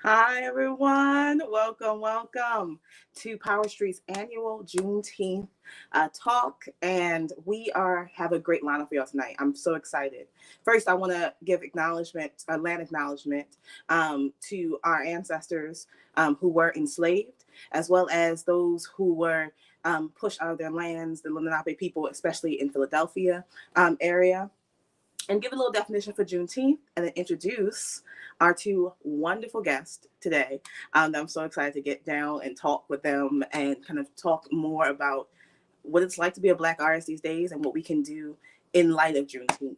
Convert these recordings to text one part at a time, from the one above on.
Hi, everyone. Welcome to Power Street's annual Juneteenth talk. And have a great lineup for y'all tonight. I'm so excited. First, I want to give land acknowledgement to our ancestors who were enslaved, as well as those who were pushed out of their lands, the Lenape people, especially in Philadelphia area, and give a little definition for Juneteenth, and then introduce our two wonderful guests today. I'm so excited to get down and talk with them and kind of talk more about what it's like to be a Black artist these days and what we can do in light of Juneteenth.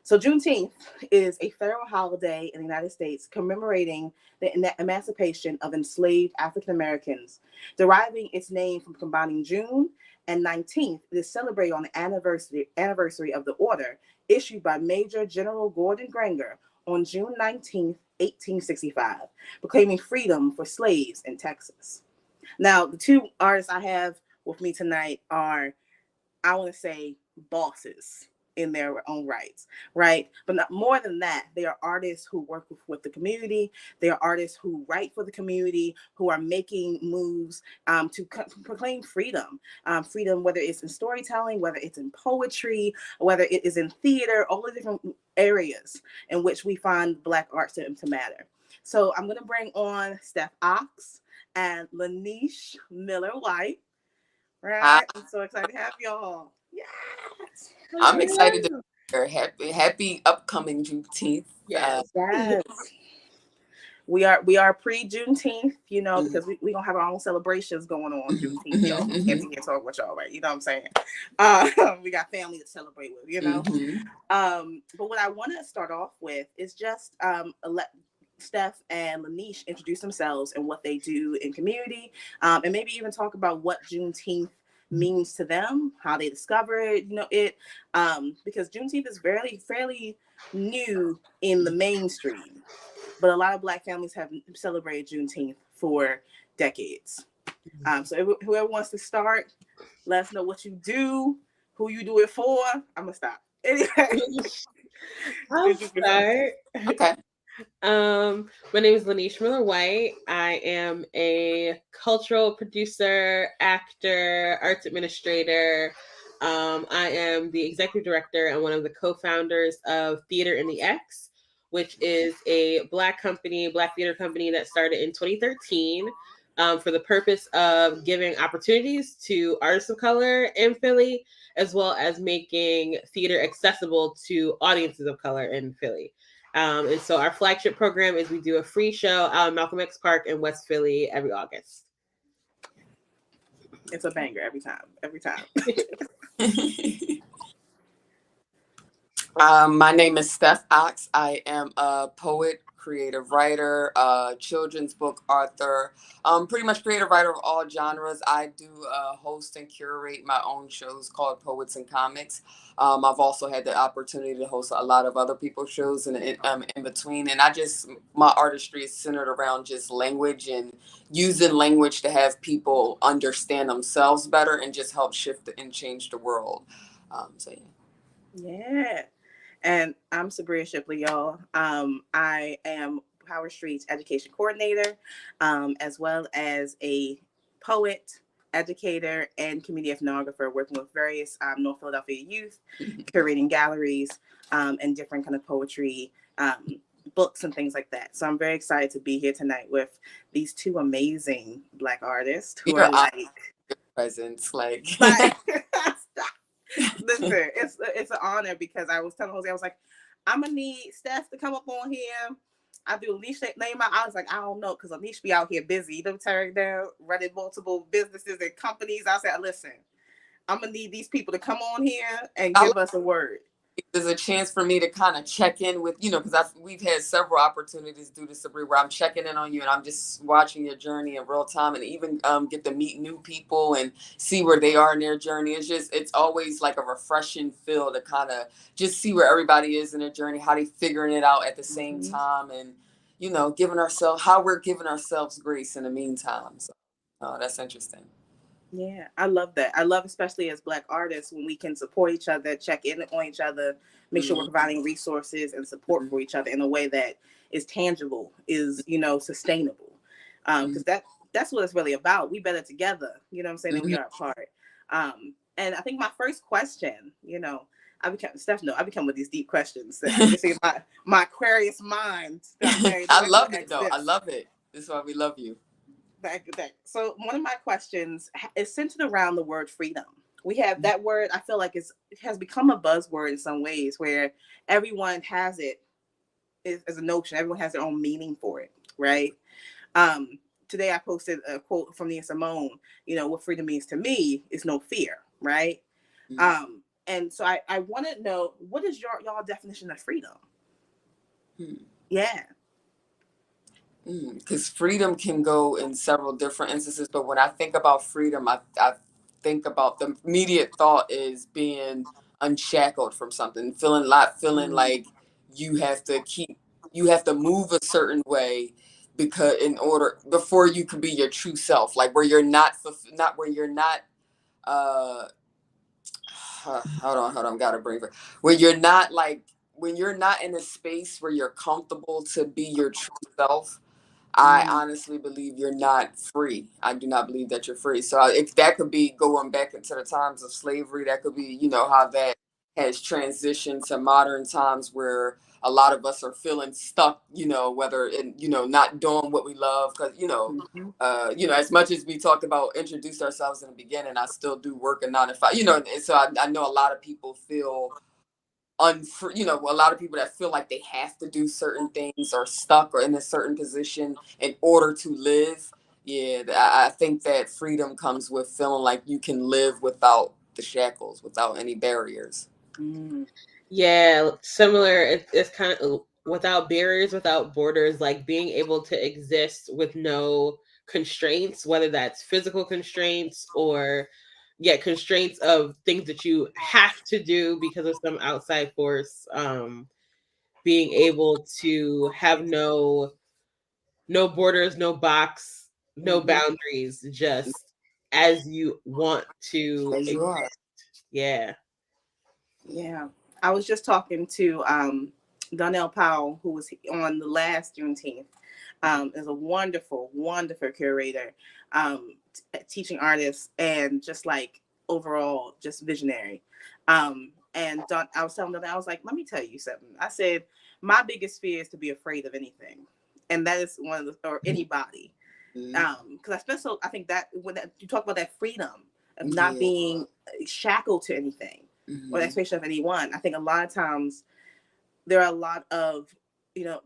So Juneteenth is a federal holiday in the United States commemorating the emancipation of enslaved African Americans, deriving its name from combining June and 19th. It is celebrated on the anniversary of the order issued by Major General Gordon Granger on June 19th, 1865, proclaiming freedom for slaves in Texas. Now, the two artists I have with me tonight are, I want to say, bosses in their own rights, right? But not more than that, they are artists who work with the community. They are artists who write for the community, who are making moves to proclaim freedom. Freedom, whether it's in storytelling, whether it's in poetry, whether it is in theater, all the different areas in which we find Black arts to matter. So I'm going to bring on Steph Ox and LaNeshe Miller-White. I, Right? I'm so excited to have y'all. Yes. I'm excited to be here. Happy upcoming Juneteenth. Yes. Yes. We are pre Juneteenth, Mhm. because we gonna have our own celebrations going on Juneteenth, y'all. We can't Mhm. be here talking with y'all, right? You know what I'm saying? We got family to celebrate with. Mhm. But what I want to start off with is just let Steph and LaNeshe introduce themselves and what they do in community, and maybe even talk about what Juneteenth means to them, how they discover it, because Juneteenth is fairly new in the mainstream, but a lot of Black families have celebrated Juneteenth for decades. So whoever wants to start, let us know what you do, who you do it for. I'm gonna stop. Anyway, I'll introduce yourself. start. Okay. My name is LaNeshe Miller White. I am a cultural producer, actor, arts administrator. I am the executive director and one of the co-founders of Theater in the X, which is a Black theater company that started in 2013 for the purpose of giving opportunities to artists of color in Philly, as well as making theater accessible to audiences of color in Philly. And so our flagship program is we do a free show out in Malcolm X Park in West Philly every August. It's a banger every time. Every time. My name is Steph Ox. I am a poet, creative writer, children's book author, pretty much creative writer of all genres. I do host and curate my own shows called Poets and Comics. I've also had the opportunity to host a lot of other people's shows in between. And my artistry is centered around just language and using language to have people understand themselves better and just help shift and change the world. So, yeah. Yeah. And I'm Sabriaya Shipley, y'all. I am Power Street's education coordinator, as well as a poet, educator, and community ethnographer, working with various North Philadelphia youth, curating galleries and different kind of poetry books and things like that. So I'm very excited to be here tonight with these two amazing Black artists who You're are like, presence, like. like listen, it's an honor because I was telling Jose, I was like, I'm gonna need Steph to come up on here. I do LaNeshe name out. I was like, I don't know, because LaNeshe be out here busy, tearing down, running multiple businesses and companies. I said, listen, I'm gonna need these people to come on here and I give us a word. There's a chance for me to kind of check in with, because we've had several opportunities due to Sabri where I'm checking in on you and I'm just watching your journey in real time and even get to meet new people and see where they are in their journey. It's always like a refreshing feel to kind of just see where everybody is in their journey, how they figuring it out at the same time, and how we're giving ourselves grace in the meantime. So, that's interesting. Yeah, I love that. I love, especially as Black artists, when we can support each other, check in on each other, make sure we're Mm-hmm. providing resources and support for each other in a way that is tangible, is, sustainable. Because that's what it's really about. We better together, you know what I'm saying, than we Mm-hmm. are apart. And I think my first question, I become Steph. No, I become with these deep questions. You can see my Aquarius mind got married. I I can love it ask though. I this. love it. This is why we love you. So one of my questions is centered around the word freedom. We have that word. I feel like it has become a buzzword in some ways, where everyone has it as a notion. Everyone has their own meaning for it, right? Um, Today I posted a quote from Nina Simone. What freedom means to me is no fear, right? And so I want to know, what is y'all definition of freedom? Mm-hmm. Yeah. Because freedom can go in several different instances, but when I think about freedom, I think about the immediate thought is being unshackled from something, feeling like you have to you have to move a certain way before you can be your true self, like where you're not where you're not uh hold on, gotta bring it, where you're not like when you're not in a space where you're comfortable to be your true self. I honestly believe you're not free. I do not believe that you're free. So if that could be going back into the times of slavery, that could be, how that has transitioned to modern times where a lot of us are feeling stuck, whether in, not doing what we love. Cause, as much as we talked about introduce ourselves in the beginning, I still do work a 9 to 5, and so I know a lot of people feel a lot of people that feel like they have to do certain things or stuck or in a certain position in order to live. Yeah, I think that freedom comes with feeling like you can live without the shackles, without any barriers. Yeah, similar. It's kind of without barriers, without borders, like being able to exist with no constraints, whether that's physical constraints or, yeah, constraints of things that you have to do because of some outside force. Being able to have no borders, no box, no boundaries, just as you want to As you are. exist. Yeah. Yeah. I was just talking to Donnell Powell, who was on the last Juneteenth. Is a wonderful, wonderful curator, teaching artists, and just like overall, just visionary. And I was telling them, I was like, let me tell you something. I said, my biggest fear is to be afraid of anything. And that is one of the, or anybody. Because I think that you talk about that freedom of not being shackled to anything or the expectation of anyone. I think a lot of times there are a lot of,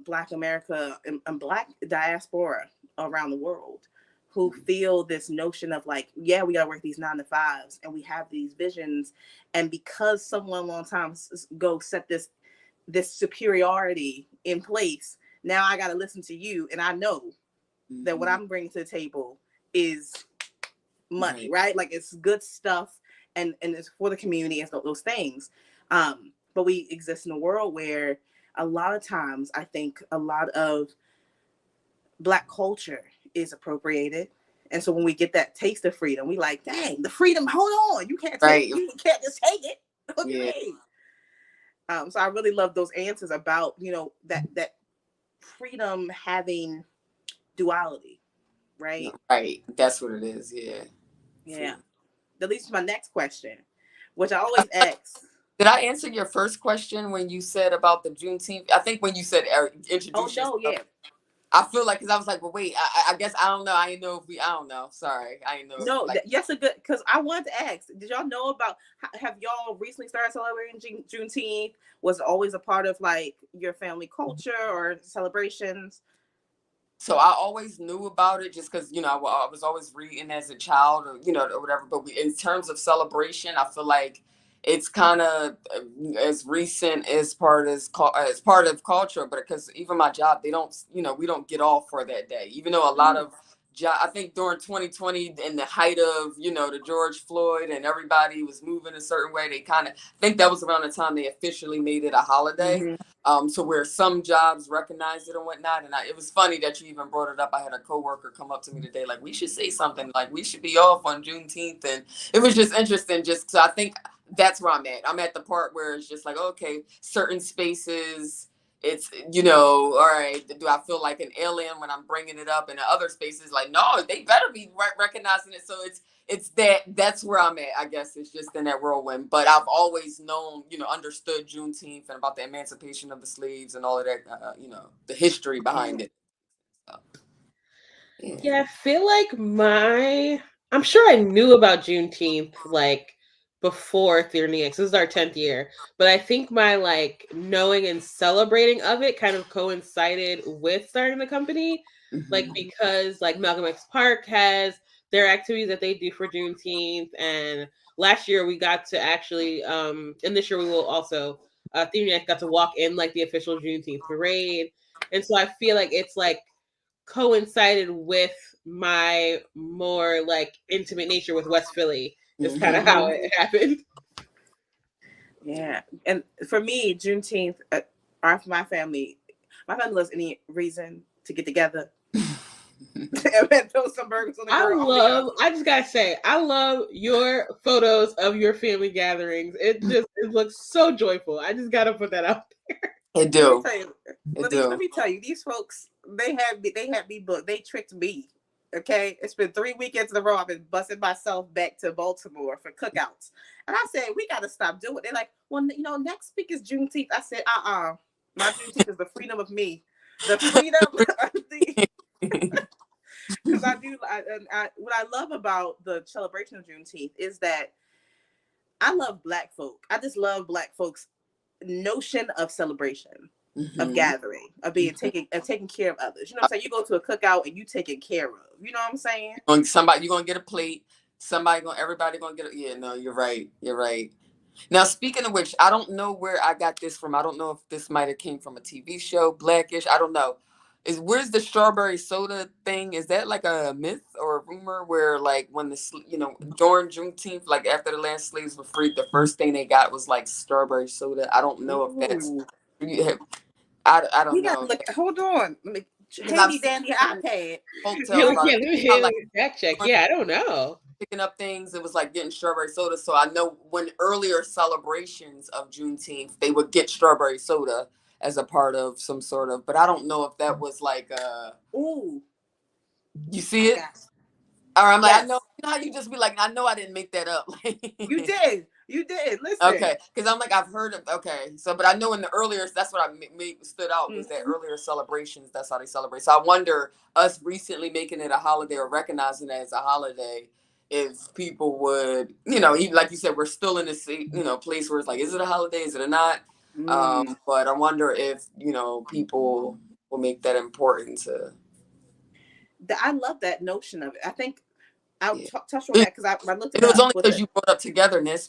Black America and Black diaspora around the world who feel this notion of like, yeah, we gotta work these 9 to 5s and we have these visions. And because someone a long time ago set this superiority in place, now I gotta listen to you. And I know that what I'm bringing to the table is money, right? Like it's good stuff and it's for the community and those things. But we exist in a world where a lot of times I think a lot of Black culture is appropriated. And so when we get that taste of freedom, we like, dang, the freedom, hold on, you can't you can't just take it. What do you mean? So I really love those answers about, that freedom having duality, right? Right. That's what it is. Yeah. Yeah. That leads to my next question, which I always ask. Did I answer your first question when you said about the Juneteenth? I think when you said Oh introduce no, yourself. yeah. I feel like, because I was like, well, wait, I guess I don't know. I didn't know if I don't know. Sorry. I didn't know. No, yes, a good, because I wanted to ask, did y'all know about, have y'all recently started celebrating Juneteenth? Was it always a part of like your family culture or celebrations? So I always knew about it just because, I was always reading as a child or, or whatever. But in terms of celebration, I feel like it's kind of as recent as part of culture. But because even my job, they don't, we don't get off for that day. Even though a lot of I think during 2020, in the height of, the George Floyd and everybody was moving a certain way, they kind of, I think that was around the time they officially made it a holiday. So where some jobs recognized it and whatnot. And it was funny that you even brought it up. I had a coworker come up to me today, like, we should say something, like we should be off on Juneteenth. And it was just interesting, just so I think that's where I'm at. I'm at the part where it's just like, okay, certain spaces, it's, all right, do I feel like an alien when I'm bringing it up? And in other spaces, like, no, they better be recognizing it. So that's where I'm at, I guess. It's just in that whirlwind. But I've always known, understood Juneteenth and about the emancipation of the slaves and all of that, the history behind it. So, yeah, I feel like I'm sure I knew about Juneteenth, like, before Theory X. This is our 10th year. But I think my, like, knowing and celebrating of it kind of coincided with starting the company. Like, because, like, Malcolm X Park has their activities that they do for Juneteenth. And last year we got to actually, and this year we will also, Theory X got to walk in, like, the official Juneteenth parade. And so I feel like it's, like, coincided with my more, like, intimate nature with West Philly. Is kind of how it happened. Yeah, and for me, Juneteenth, my family loves any reason to get together and throw some burgers on the grill. I just gotta say, I love your photos of your family gatherings. It looks so joyful. I just gotta put that out there. It do. Let me tell you, these folks, they had me booked. They tricked me. Okay, it's been 3 weekends in a row. I've been busting myself back to Baltimore for cookouts, and I said we got to stop doing it. They're like, well, next week is Juneteenth. I said, my Juneteenth is the freedom of me, the freedom of the. Because what I love about the celebration of Juneteenth is that I love Black folk. I just love Black folks' notion of celebration. Of gathering, of being taking care of others. You know what I'm saying? You go to a cookout and you taken care of. You know what I'm saying? You're gonna get a plate. Everybody gonna get yeah, no, you're right. Now, speaking of which, I don't know where I got this from. I don't know if this might have came from a TV show, Blackish. I don't know. Where's the strawberry soda thing? Is that like a myth or a rumor where, like, when during Juneteenth, like after the last slaves were freed, the first thing they got was like strawberry soda? I don't know if that's. I don't know. Hold on. Handy dandy iPad. Fact check. Yeah, I don't know. Picking up things, it was like getting strawberry soda. So I know when earlier celebrations of Juneteenth, they would get strawberry soda as a part of some sort of. But I don't know if that was like ooh. You see it? Or I'm like, yes. I know how you just be like, I know I didn't make that up. You did. Listen. Okay, because I'm like, I've heard of. Okay, so but I know in the earlier, that's what I stood out was that earlier celebrations. That's how they celebrate. So I wonder, us recently making it a holiday or recognizing it as a holiday, if people would, even like you said, we're still in this, place where it's like, is it a holiday? Is it or not? But I wonder if people will make that important to. I love that notion of it. I think I'll touch on that because I looked at it. It was only because you brought up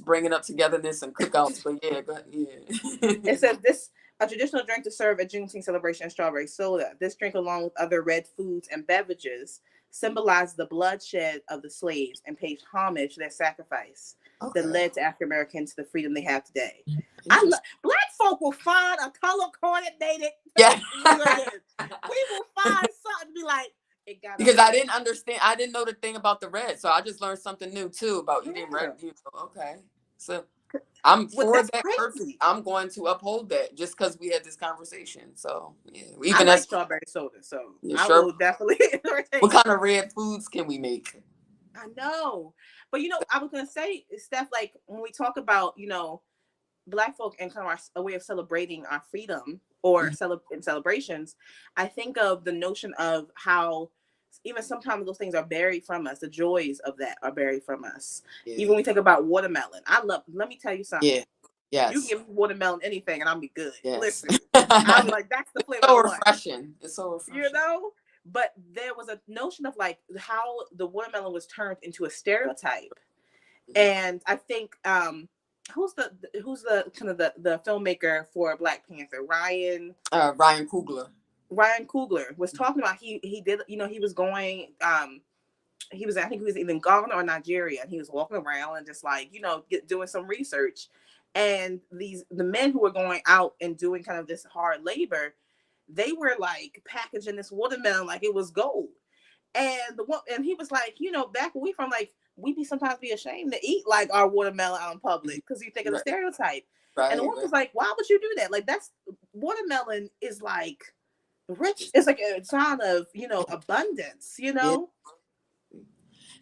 bringing up togetherness and cookouts. But yeah, go ahead. It says a traditional drink to serve at Juneteenth celebration is strawberry soda. This drink, along with other red foods and beverages, symbolizes the bloodshed of the slaves and pays homage to their sacrifice that led to African Americans to the freedom they have today. Black folk will find a color coordinated. Yeah. We will find something to be like. Because I didn't understand. I didn't know the thing about the red. So I just learned something new too about eating red. Okay. So I'm for that. Crazy. I'm going to uphold that just because we had this conversation. So yeah. Even I like strawberry soda. So I will definitely. What kind of red foods can we make? I know. But I was gonna say, Steph, like when we talk about, Black folk and kind of a way of celebrating our freedom or in celebrations, I think of the notion of how even sometimes those things are buried from us. The joys of that are buried from us. Yeah. Even when we think about watermelon, let me tell you something. Yeah. Yes. You can give me watermelon anything and I'll be good. Yes. Listen, I'm like, that's the flavor. It's so refreshing. It's so refreshing. But there was a notion of like how the watermelon was turned into a stereotype. And I think who's the kind of the filmmaker for Black Panther? Ryan Coogler. Ryan Coogler was talking about, he did, you know, he was going, he was, I think he was either in Ghana or Nigeria, and he was walking around and just like, you know, doing some research. And the men who were going out and doing kind of this hard labor, they were like packaging this watermelon like it was gold. And he was like, you know, back where we from, like, we sometimes be ashamed to eat like our watermelon out in public because you think of the stereotype. And the woman was like, why would you do that? Like, that's, watermelon is like rich. It's like a sign of, you know, abundance, you know?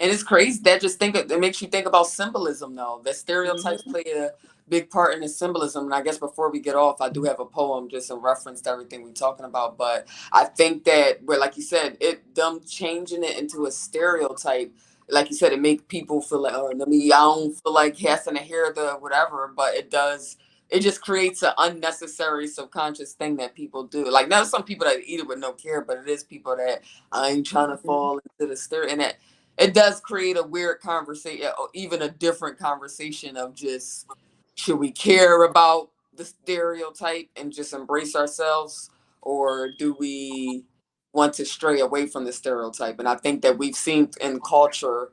And it's crazy that it makes you think about symbolism, though. That stereotypes play a big part in the symbolism. And I guess before we get off, I do have a poem just in reference to everything we're talking about. But I think that, where, like you said, them changing it into a stereotype, like you said, it make people feel like, oh, I don't feel like having to hear the whatever, but it does. It just creates an unnecessary subconscious thing that people do. Like, now some people that eat it with no care, but it is people that I ain't trying to fall into the stereotype. And that it does create a weird conversation, even a different conversation of just, should we care about the stereotype and just embrace ourselves, or do we want to stray away from the stereotype? And I think that we've seen in culture,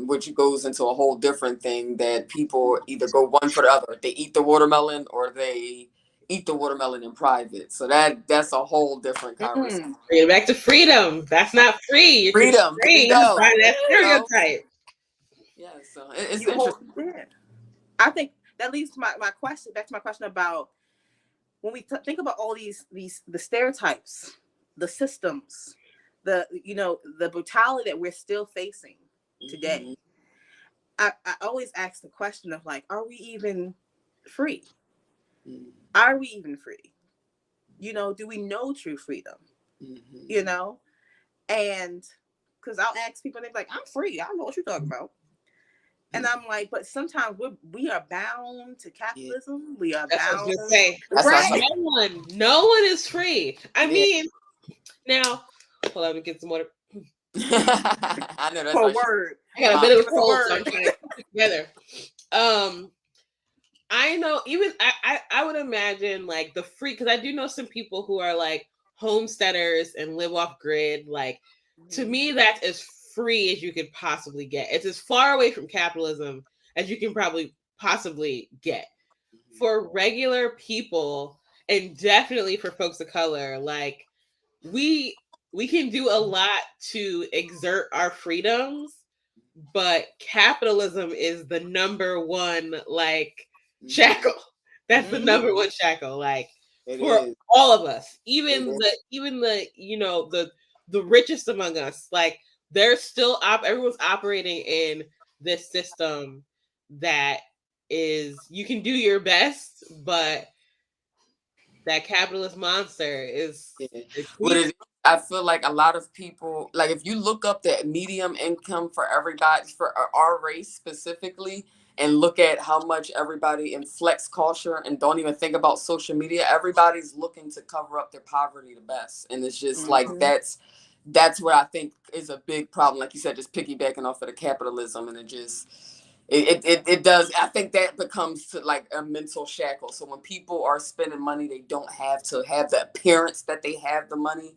which goes into a whole different thing, that people either go one for the other. They eat the watermelon or they eat the watermelon in private. So that's a whole different conversation. Bring it back to freedom. That's not free. You're freedom. free. That stereotype. Yeah, so it's interesting. I think that leads to my question, back to my question about when we think about all the stereotypes, the systems, the brutality that we're still facing today. I always ask the question of, like, are we even free? Are we even free? You know, do we know true freedom? You know, and because I'll ask people, they're like, I'm free. I don't know what you're talking about. And I'm like, but sometimes we are bound to capitalism. We are bound. What I was say. Right. No one is free. I mean, now, hold on, let me get some water. I know that's a word. I got a bit of a cold, so I'm trying to put it together. I know, even I would imagine, like, the free, because I do know some people who are like homesteaders and live off grid. Like, to me, that's as free as you could possibly get. It's as far away from capitalism as you can probably possibly get. For regular people, and definitely for folks of color, like, we can do a lot to exert our freedoms, but capitalism is the number one, like, shackle. That's the number one shackle, like, for all of us. Even the you know, the richest among us, like, they're still everyone's operating in this system that is, you can do your best, but that capitalist monster is what it is. I feel like a lot of people, like, if you look up the medium income for everybody, for our race specifically, and look at how much everybody in flex culture, and don't even think about social media, everybody's looking to cover up their poverty the best. And it's just like, that's what I think is a big problem. Like you said, just piggybacking off of the capitalism, and it does. I think that becomes like a mental shackle. So when people are spending money, they don't have to have the appearance that they have the money.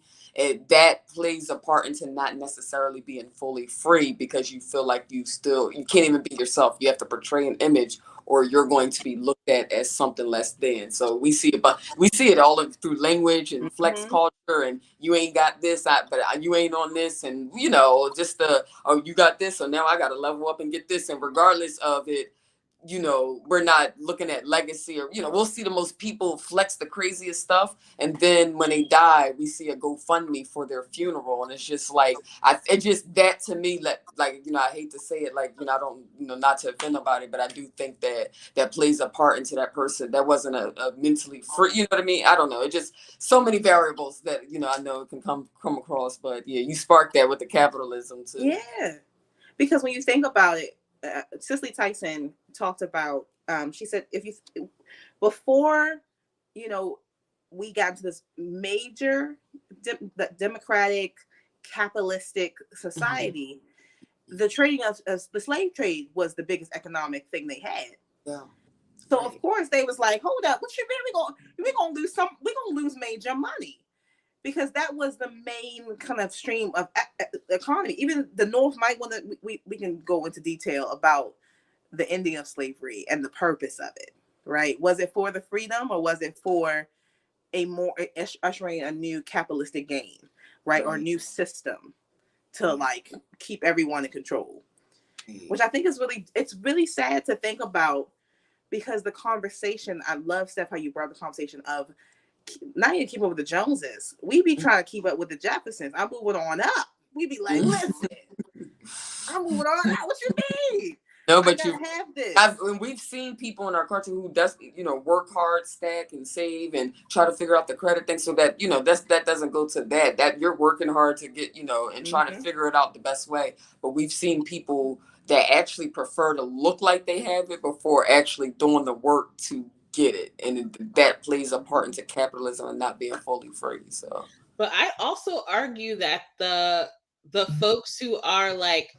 That plays a part into not necessarily being fully free, because you feel like you can't even be yourself. You have to portray an image, or you're going to be looked at as something less than. So we see it all through language and flex culture, and you ain't got this, but you ain't on this, and you know, just you got this, so now I got to level up and get this. And regardless of it, you know, we're not looking at legacy, or, you know, we'll see the most people flex the craziest stuff, and then when they die, we see a GoFundMe for their funeral. And it's just like, that to me, like, you know, I hate to say it, like, you know, I don't, you know, not to offend nobody, but I do think that plays a part into that person that wasn't a mentally free, you know what I mean? I don't know. It just so many variables that, you know, I know it can come across, but yeah, you sparked that with the capitalism too. Yeah, because when you think about it, Cicely Tyson talked about, she said, before, you know, we got into this major democratic capitalistic society, the trading of the slave trade was the biggest economic thing they had. Yeah. So of course they was like, hold up, what you mean we gonna lose major money? because that was the main kind of stream of economy. Even the North might want to, we can go into detail about the ending of slavery and the purpose of it, right? Was it for the freedom, or was it for a more ushering a new capitalistic gain, right? Or a new system to like keep everyone in control, which I think is it's really sad to think about, because the conversation, I love, Steph, how you brought the conversation of not even keep up with the Joneses. We be trying to keep up with the Jeffersons. I'm moving on up. We be like, listen, I'm moving on up. What you mean? No, but I gotta have this. And we've seen people in our culture who does, work hard, stack and save and try to figure out the credit thing, so that, that doesn't go to that you're working hard to get, and trying to figure it out the best way. But we've seen people that actually prefer to look like they have it before actually doing the work to get it. And that plays a part into capitalism and not being fully free. So, but I also argue that the folks who are like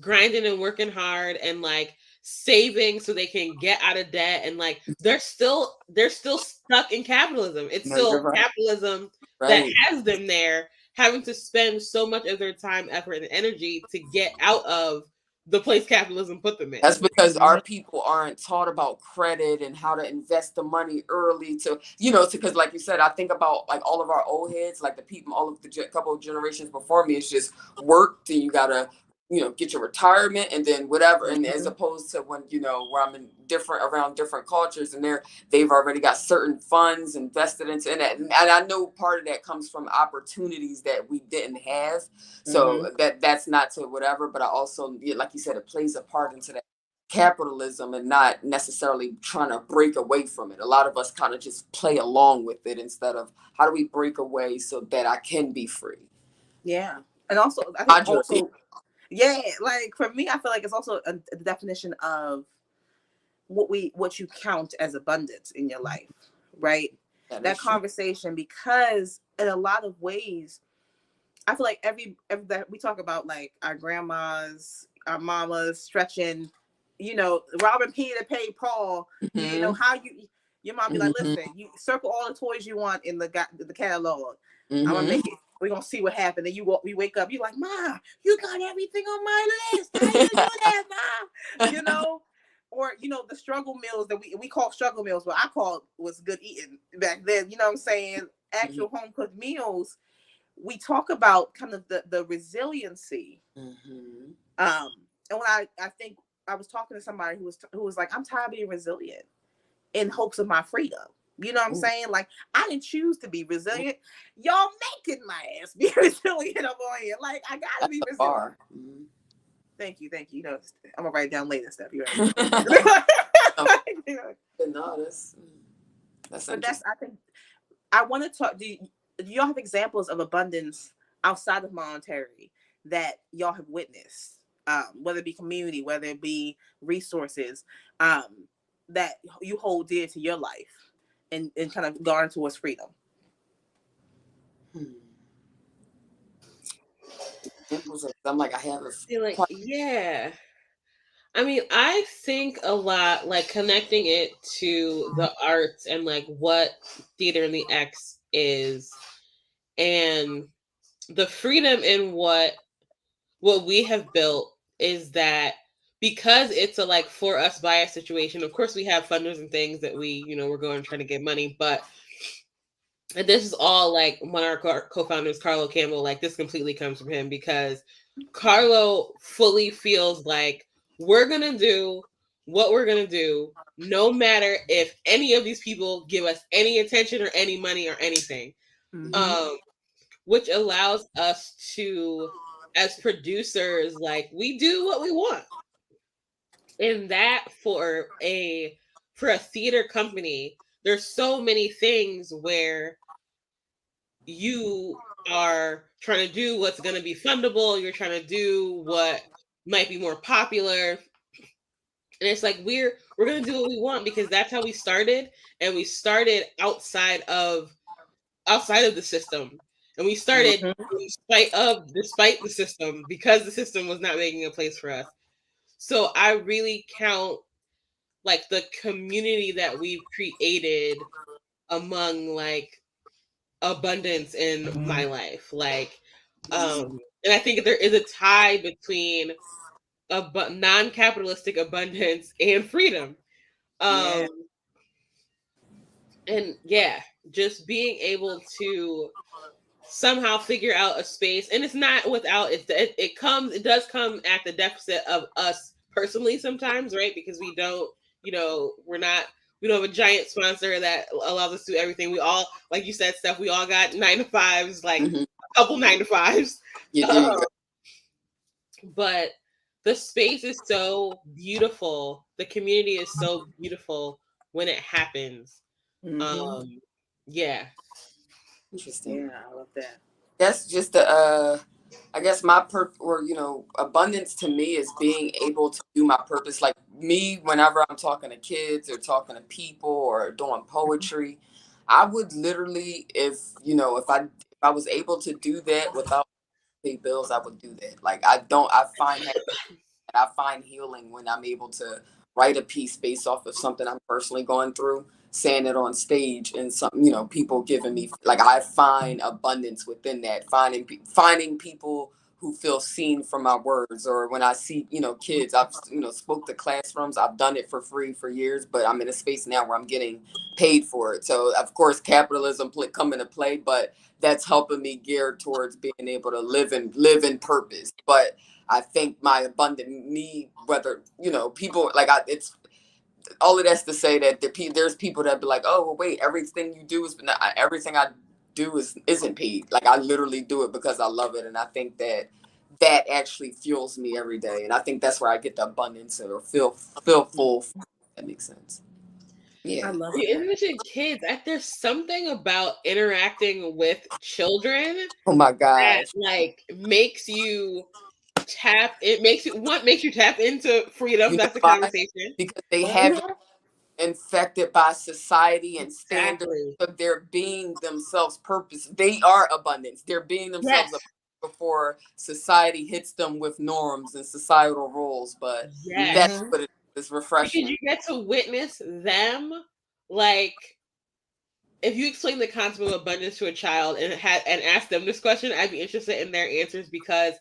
grinding and working hard and like saving so they can get out of debt, and like they're still stuck in capitalism. It's still capitalism that has them there, having to spend so much of their time, effort, and energy to get out of the place capitalism put them in. That's because our people aren't taught about credit and how to invest the money early to, because like you said, I think about like all of our old heads, like the people, all of the couple of generations before me, it's just work, then you gotta, get your retirement and then whatever. And as opposed to when, where I'm around different cultures, and they've already got certain funds invested into it. And I know part of that comes from opportunities that we didn't have. So that's not to whatever, but I also, like you said, it plays a part into that capitalism and not necessarily trying to break away from it. A lot of us kind of just play along with it instead of how do we break away so that I can be free. Yeah. And also, I think yeah, like for me, I feel like it's also a definition of what you count as abundance in your life, right? That conversation, because in a lot of ways, I feel like every that we talk about, like our grandmas, our mamas stretching, robbing Peter to pay Paul. How your mom be like, listen, you circle all the toys you want in the catalog. I'm gonna make it. We're gonna see what happened. And we wake up, you're like, Ma, you got everything on my list. How you do that, Ma? Or the struggle meals that we call struggle meals, but I call was good eating back then. You know what I'm saying? Actual home cooked meals. We talk about kind of the resiliency. And when I think I was talking to somebody who was like, I'm tired of being resilient in hopes of my freedom. You know what I'm saying? Like, I didn't choose to be resilient. Y'all making my ass be resilient over here. Like, I gotta be resilient. Thank you. I'm gonna write it down later, Steph. You ready? No, that's I think I want to talk. Do y'all have examples of abundance outside of monetary that y'all have witnessed? Whether it be community, whether it be resources, that you hold dear to your life and kind of guard towards freedom. I'm like, I have a yeah. I mean, I think a lot, like connecting it to the arts and like what theater in the X is, and the freedom in what we have built is that because it's a like for us by us situation. Of course, we have funders and things that we we're going trying to get money, but and this is all like one of our co-founders, Carlo Campbell. Like this completely comes from him, because Carlo fully feels like we're gonna do what we're gonna do, no matter if any of these people give us any attention or any money or anything. Which allows us to, as producers, like we do what we want. And that for a theater company, there's so many things where you are trying to do what's going to be fundable. You're trying to do what might be more popular. And it's like we're going to do what we want because that's how we started. And we started outside of the system. And we started despite the system, because the system was not making a place for us. So I really count like the community that we've created among like abundance in my life. Like, and I think there is a tie between non-capitalistic abundance and freedom. Yeah. And yeah, just being able to somehow figure out a space, and it's not without it does come at the deficit of us personally sometimes, right? Because we don't, we don't have a giant sponsor that allows us to do everything. We all, like you said, Steph, we all got 9 to 5s, like a couple 9 to 5s. You do. But the space is so beautiful. The community is so beautiful when it happens. Yeah. Interesting. Yeah, I love that. That's just I guess abundance to me is being able to do my purpose. Like me, whenever I'm talking to kids or talking to people or doing poetry, I would literally, if I was able to do that without pay bills, I would do that. Like I find healing when I'm able to write a piece based off of something I'm personally going through, saying it on stage, and some, people giving me, like, I find abundance within that, finding people who feel seen from my words. Or when I see, kids, I've, spoke to classrooms, I've done it for free for years, but I'm in a space now where I'm getting paid for it. So of course capitalism come into play, but that's helping me geared towards being able to live in purpose. But I think my abundant me, whether, people like it's all of that's to say that there's people that be like, oh, well, wait, everything you do is not, everything I do isn't paid. Like I literally do it because I love it. And I think that actually fuels me every day. And I think that's where I get the abundance or feel full. If that makes sense. Yeah. I love You that. mentioned kids. There's something about interacting with children Oh my that gosh. like makes you makes you tap into freedom. You know That's the why? conversation. Because they haven't infected by society and standards Exactly. of their being themselves purpose. They are abundance. They're being Yes. themselves before society hits them with norms and societal roles. But Yes. that's what it is, refreshing. Because you get to witness them, like, if you explain the concept of abundance to a child and ask them this question, I'd be interested in their answers because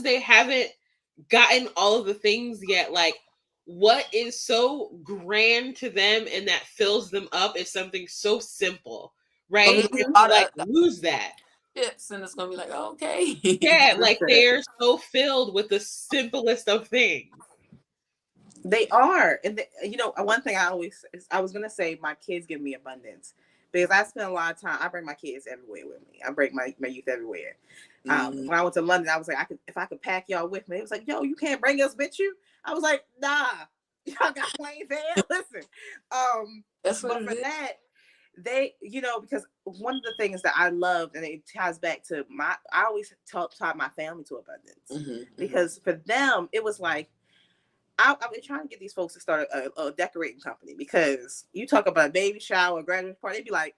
they haven't gotten all of the things yet. Like, what is so grand to them and that fills them up is something so simple, right? Gonna be And a we lot like of lose that. chips, and it's gonna be like, okay. Yeah, like Listen, they're so filled with the simplest of things. they are, and one thing I was gonna say, my kids give me abundance because I spend a lot of time. I bring my kids everywhere with me. I bring my youth everywhere. When I went to London, I was like, if I could pack y'all with me. It was like, yo, you can't bring us with you. I was like, nah, y'all got planes there. Listen, That's what but it for is. that, they, because one of the things that I loved, and it ties back to I always taught my family to abundance because for them, it was like, I've been trying to get these folks to start a decorating company because you talk about a baby shower, graduate party, they'd be like,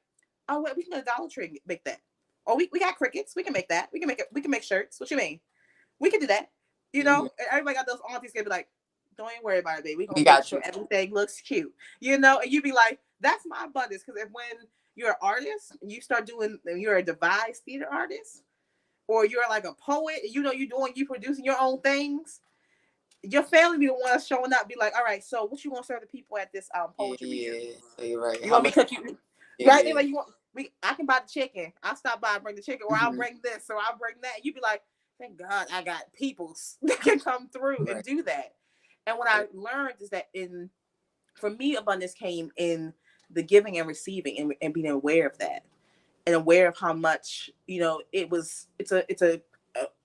oh, wait, we can go to Dollar Tree and make that. Oh, we got crickets. We can make that. We can make it. We can make shirts. What you mean? We can do that. And everybody got those aunties gonna be like, don't even worry about it, baby. We're We gonna make got sure you. everything looks cute. And you'd be like, that's my abundance. Because when you're an artist, you start doing, you're a devised theater artist, or you're like a poet, you producing your own things. Your family be the ones showing up, be like, all right, so what you want to serve the people at this poetry reading? Yeah, you're right. You How want me much? to cook you? Right? Like, I can buy the chicken. I'll stop by and bring the chicken, or I'll bring this, or I'll bring that. You'd be like, thank God I got peoples that can come through and do that. And what I learned is that for me, abundance came in the giving and receiving, and being aware of that, and aware of how much, it's a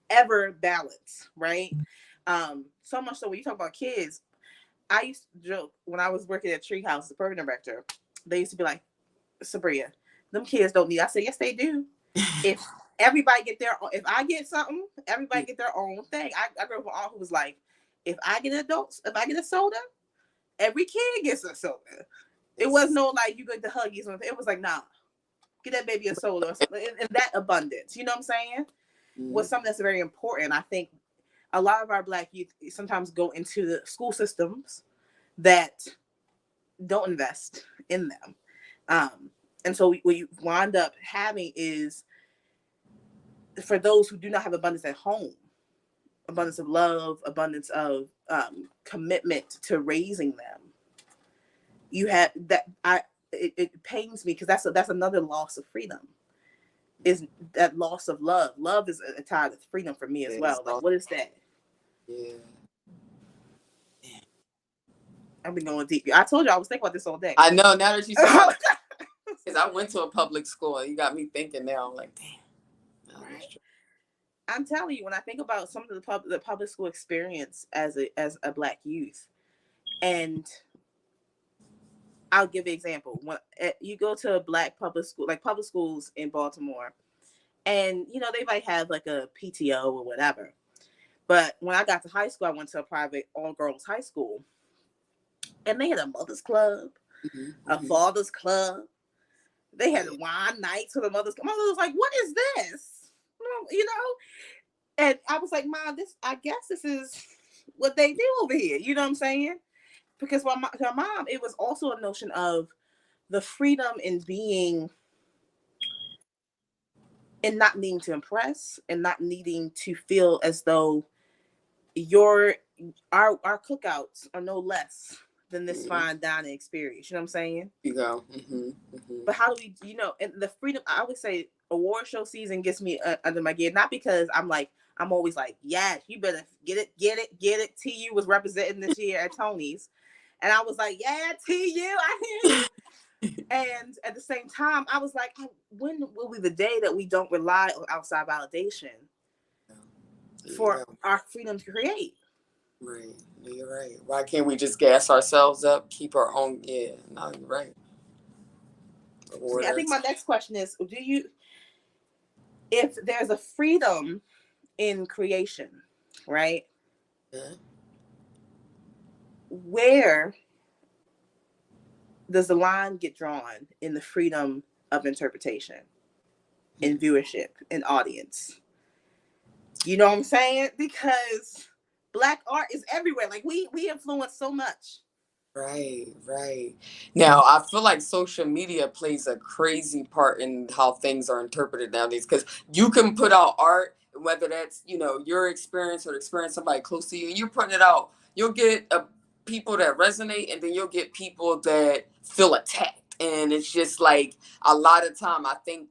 ever balance, right? So much so when you talk about kids, I used to joke when I was working at Treehouse, the program director, they used to be like, Sabriaya, them kids don't need. I said, yes, they do. If everybody if I get something, everybody get their own thing. I grew up with an aunt who was like, if I get a soda, every kid gets a soda. It was no like you get the Huggies. It was like, nah, get that baby a soda or something. And that abundance, you know what I'm saying, was something that's very important. I think a lot of our Black youth sometimes go into the school systems that don't invest in them. And so what you wind up having is, for those who do not have abundance at home, abundance of love, abundance of commitment to raising them, you have that. It pains me because that's another loss of freedom, is that loss of love. Love is a tie to freedom for me as well. Like, what is that? Yeah. I've been going deep. I told you I was thinking about this all day. I know, now that you said it, because I went to a public school. You got me thinking now. I'm like, damn. No, right? I'm telling you, when I think about some of the public school experience as a Black youth, and I'll give an example. When you go to a Black public school, like public schools in Baltimore, and you know they might have like a PTO or whatever. But when I got to high school, I went to a private all-girls high school, and they had a mother's club, a father's club. They had wine nights for the mother's club. My mother was like, "What is this?" You know, and I was like, "Mom, I guess this is what they do over here." You know what I'm saying? Because for my mom, it was also a notion of the freedom in being, and not needing to impress, and not needing to feel as though our cookouts are no less than this fine dining experience. You know what I'm saying? You go. But how do we, and the freedom, I always say award show season gets me under my gear, not because I'm always like, yes, you better get it. TU was representing this year at Tony's. And I was like, yeah, TU, I hear you. And at the same time, I was like, when will be the day that we don't rely on outside validation for our freedom to create? Right. You're right. Why can't we just gas ourselves up, keep our own? Yeah, no, you're right. I think my next question is, if there's a freedom in creation, right? Yeah. Where does the line get drawn in the freedom of interpretation, in viewership, in audience? You know what I'm saying? Because Black art is everywhere. Like we influence so much. Right. Now, I feel like social media plays a crazy part in how things are interpreted nowadays, because you can put out art, whether that's, your experience or the experience of somebody close to you, and you're putting it out, you'll get people that resonate, and then you'll get people that feel attacked. And it's just like, a lot of time, I think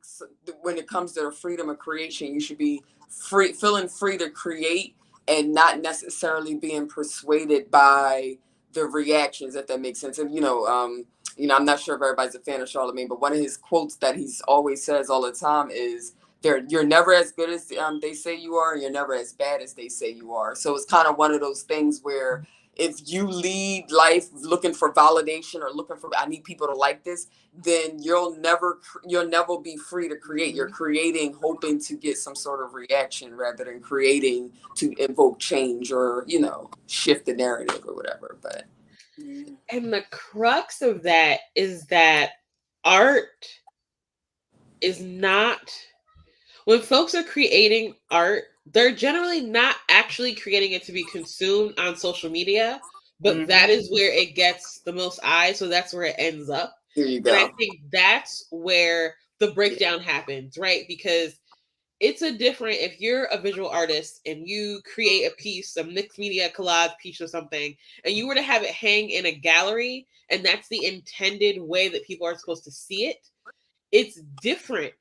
when it comes to the freedom of creation, you should be feeling free to create, and not necessarily being persuaded by the reactions, if that makes sense. And I'm not sure if everybody's a fan of Charlemagne, but one of his quotes that he's always says all the time is, "You're never as good as they say you are, and you're never as bad as they say you are." So it's kind of one of those things where, if you lead life looking for validation, or looking for, I need people to like this, then you'll never be free to create. You're creating hoping to get some sort of reaction, rather than creating to invoke change, or shift the narrative or whatever. But and the crux of that is that art is not, when folks are creating art, they're generally not actually creating it to be consumed on social media, but that is where it gets the most eyes, so that's where it ends up. Here you go. And I think that's where the breakdown happens, right? Because it's if you're a visual artist and you create a piece, a mixed media collage piece or something, and you were to have it hang in a gallery, and that's the intended way that people are supposed to see it, it's different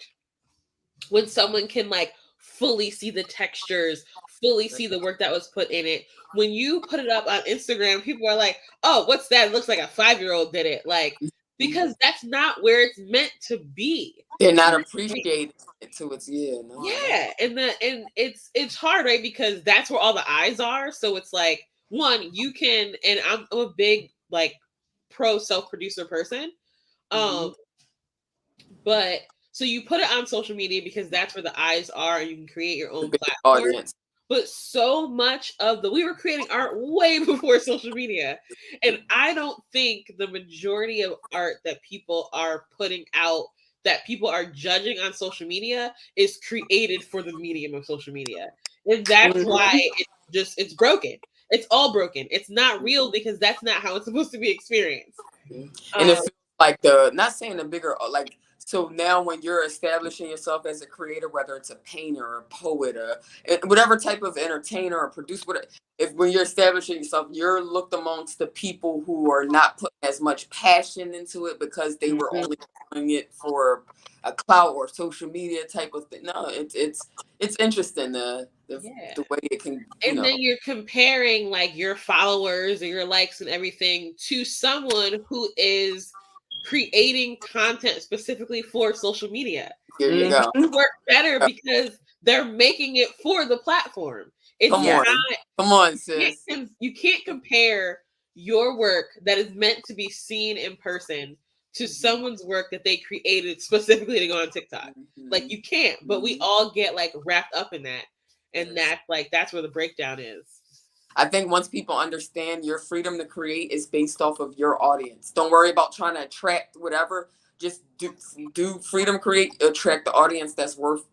when someone can fully see the textures, fully see the work that was put in it. When you put it up on Instagram, people are like, "Oh, what's that? It looks like a 5-year-old did it." Because that's not where it's meant to be. They're not appreciating it to its and it's hard, right? Because that's where all the eyes are. So it's like, one, you can, and I'm a big pro self-producer person. But so you put it on social media because that's where the eyes are, and you can create your own platform. Audience. But so much of we were creating art way before social media. And I don't think the majority of art that people are putting out, that people are judging on social media, is created for the medium of social media. And that's why it's broken. It's all broken. It's not real, because that's not how it's supposed to be experienced. And it feels like not saying the bigger, So now when you're establishing yourself as a creator, whether it's a painter or a poet or whatever type of entertainer or producer, when you're establishing yourself, you're looked amongst the people who are not putting as much passion into it because they were only doing it for a clout or social media type of thing. No, it's interesting the way it can, and then you're comparing like your followers and your likes and everything to someone who is creating content specifically for social media. Here you go. It works better because they're making it for the platform. It's Come on, sis. You can't compare your work that is meant to be seen in person to someone's work that they created specifically to go on TikTok. Like you can't, but we all get like wrapped up in that. And that's where the breakdown is. I think once people understand your freedom to create is based off of your audience. Don't worry about trying to attract whatever. Just do freedom create, attract the audience that's worth,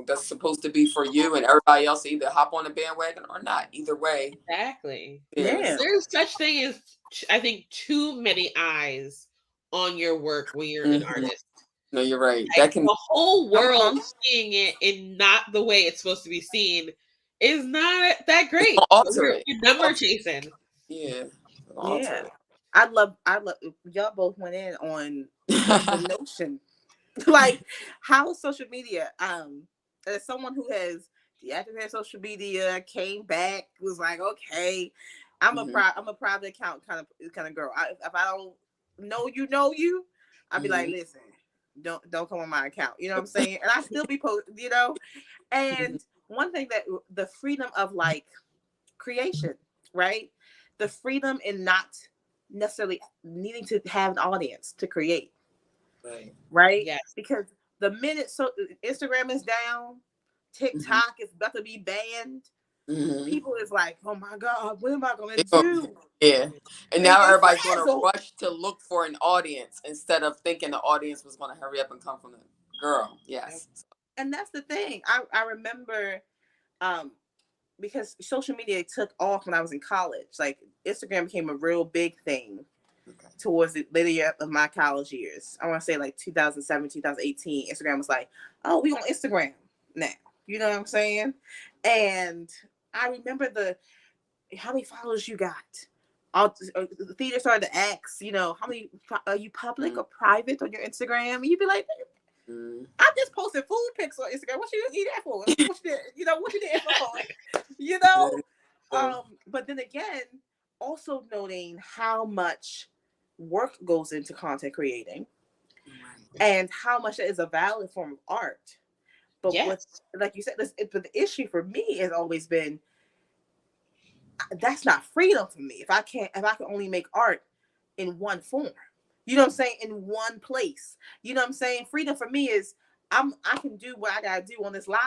that's supposed to be for you, and everybody else either hop on the bandwagon or not. Either way. Exactly. Yeah. There's such thing as, I think, too many eyes on your work when you're an artist. No, you're right. Like, the whole world seeing it in not the way it's supposed to be seen is not that great. You're number chasing. Yeah. Yeah. I love y'all both went in on the notion. Like how social media, as someone who has deactivated social media, came back, was like, okay, I'm a private account kind of girl. If I don't know you, I'd be like, listen, don't come on my account. You know what I'm saying? And I still be posting, And one thing that the freedom of like creation, right? The freedom in not necessarily needing to have an audience to create. Right? Yes. Because the minute Instagram is down, TikTok is about to be banned. People is like, oh my God, what am I going to do? Yeah. And now everybody's going to rush to look for an audience instead of thinking the audience was going to hurry up and come from the girl. Yes. And that's the thing. I remember because social media took off when I was in college. Like Instagram became a real big thing towards the later year of my college years. I want to say like 2007, 2018. Instagram was like, oh, we on Instagram now. You know what I'm saying? And I remember how many followers you got. The theater started to ask, how many are you public or private on your Instagram? And you'd be like, I just posted food pics on Instagram. What you eat that for? What you did for? But then again, also noting how much work goes into content creating and how much that is a valid form of art. But like you said, but the issue for me has always been that's not freedom for me. If I can only make art in one form, you know what I'm saying, in one place, you know what I'm saying. Freedom for me is I can do what I gotta do on this live,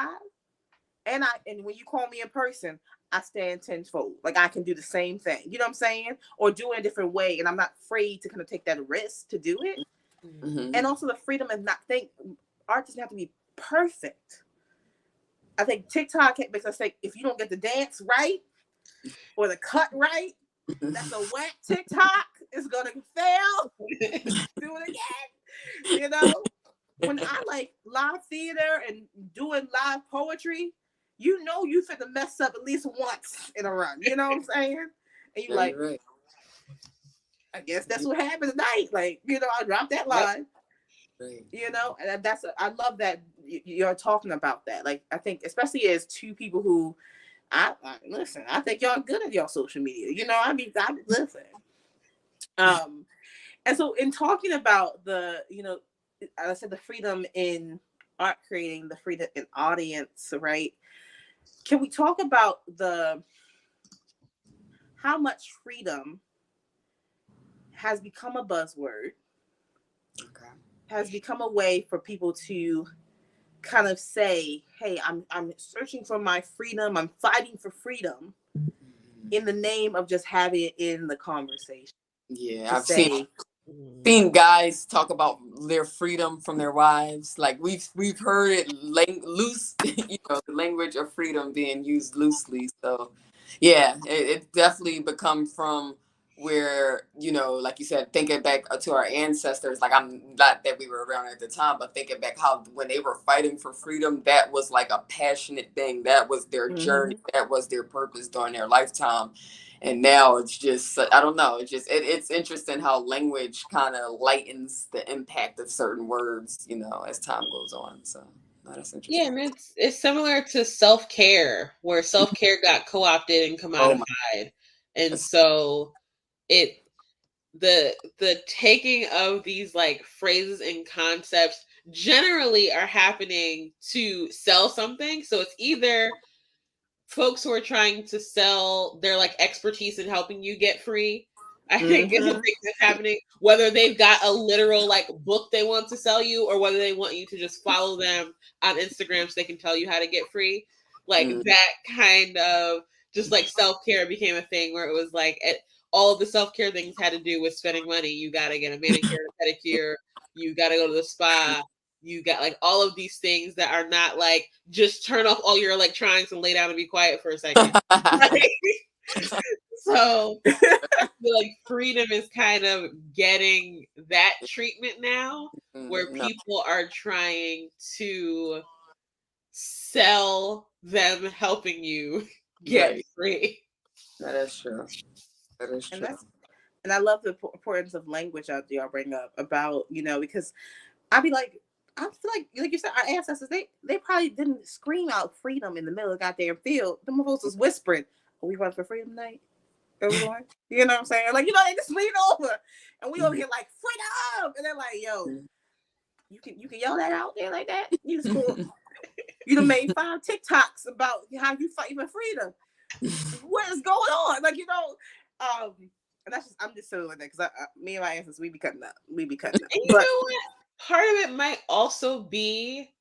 and when you call me in person, I stand tenfold. Like I can do the same thing, you know what I'm saying, or do it a different way, and I'm not afraid to kind of take that risk to do it. And also the freedom of not think art doesn't have to be perfect. I think TikTok makes us think if you don't get the dance right or the cut right, that's a whack TikTok. It's gonna fail. Do it again. When I like live theater and doing live poetry, you finna mess up at least once in a run. You know what I'm saying? And you right. I guess that's what happened tonight. Like, I dropped that line. Right. And I love that you're talking about that. Like, I think especially as two people who I listen, I think y'all good at y'all social media. I listen. And so in talking about I said the freedom in art creating, the freedom in audience, right? Can we talk about how much freedom has become a buzzword? Okay. Has become a way for people to kind of say, hey, I'm searching for my freedom. I'm fighting for freedom in the name of just having it in the conversation. Yeah, I've seen guys talk about their freedom from their wives. Like we've heard it loose, the language of freedom being used loosely. So yeah, it definitely become from where, you know, like you said, thinking back to our ancestors, like I'm not that we were around at the time, but thinking back how when they were fighting for freedom, that was like a passionate thing. That was their journey. That was their purpose during their lifetime. And now it's just, I don't know. It's just, it's interesting how language kind of lightens the impact of certain words, you know, as time goes on. So that's interesting. Yeah, and it's similar to self-care, where self-care got co-opted and commodified. And so the taking of these like phrases and concepts generally are happening to sell something. So it's either folks who are trying to sell their like expertise in helping you get free. I think is a thing that's happening, whether they've got a literal like book they want to sell you, or whether they want you to just follow them on Instagram so they can tell you how to get free. Like that kind of just like self-care became a thing where it was like all of the self-care things had to do with spending money. You got to get a manicure, a pedicure, you got to go to the spa, you got like all of these things that are not like just turn off all your electronics and lay down and be quiet for a second. So I feel like freedom is kind of getting that treatment now, where people are trying to sell them helping you get free. That is true. That is true. And I love the importance of language out there y'all bring up about, you know, because I feel like you said, our ancestors, they probably didn't scream out freedom in the middle of the goddamn field. The folks was whispering, "Are we running for freedom tonight? Everyone?" You know what I'm saying? Like, you know, they just lean over, and we over here like freedom, and they're like, "Yo, you can yell that out there like that? You cool? You done made 5 TikToks about how you fight for freedom. What is going on?" Like, you know, and I'm just so with it because me and my ancestors, we be cutting up. And you know what? Part of it might also be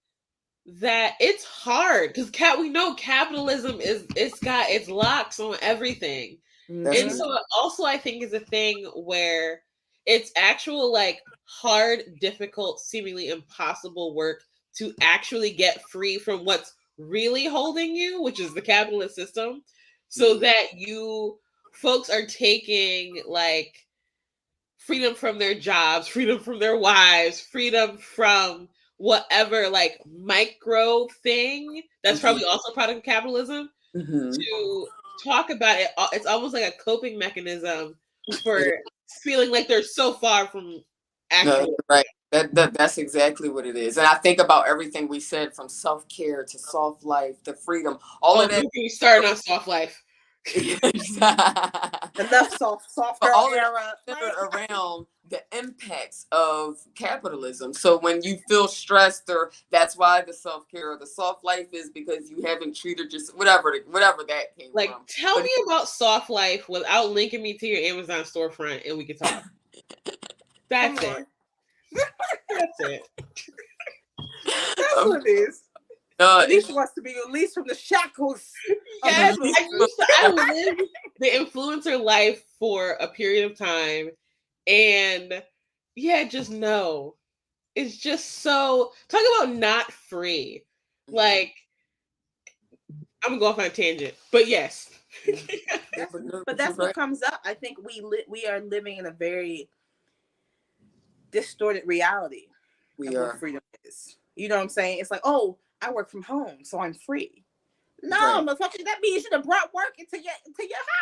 that it's hard because we know capitalism it's got its locks on everything. And so it also, I think, is a thing where it's actual like hard, difficult, seemingly impossible work to actually get free from what's really holding you, which is the capitalist system, so that folks are taking like freedom from their jobs, freedom from their wives, freedom from whatever like micro thing that's probably also a product of capitalism, to talk about it. It's almost like a coping mechanism for feeling like they're so far from actual. No, right. That's exactly what it is. And I think about everything we said, from self-care to soft life to freedom, all of that. We started on soft life. Enough soft girl era around the impacts of capitalism. So when you feel stressed, or that's why the self-care or the soft life is because you haven't treated just whatever that came like from. Tell me about soft life without linking me to your Amazon storefront, and we can talk. That's it. That's it. That's what it is. LaNeshe wants to be released from the shackles. Yes, I lived the influencer life for a period of time, and just know it's just so, talk about not free. Like, I'm gonna go off on a tangent, but yes. But that's what comes up. I think we are living in a very distorted reality of what freedom is. You know what I'm saying? It's like, oh, I work from home, so I'm free. No, motherfucker, that means you should have brought work into your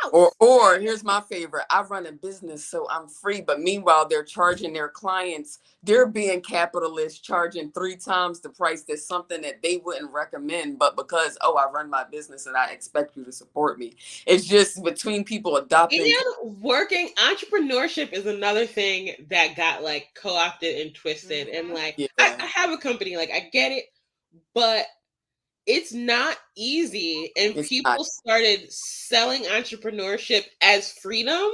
house. Or here's my favorite: I run a business, so I'm free. But meanwhile, they're charging their clients. They're being capitalist, charging 3 times the price. That's something that they wouldn't recommend, but because I run my business and I expect you to support me. It's just between people adopting. And working entrepreneurship is another thing that got like co-opted and twisted. And like, I have a company, like I get it, but it's not easy, and people started selling entrepreneurship as freedom,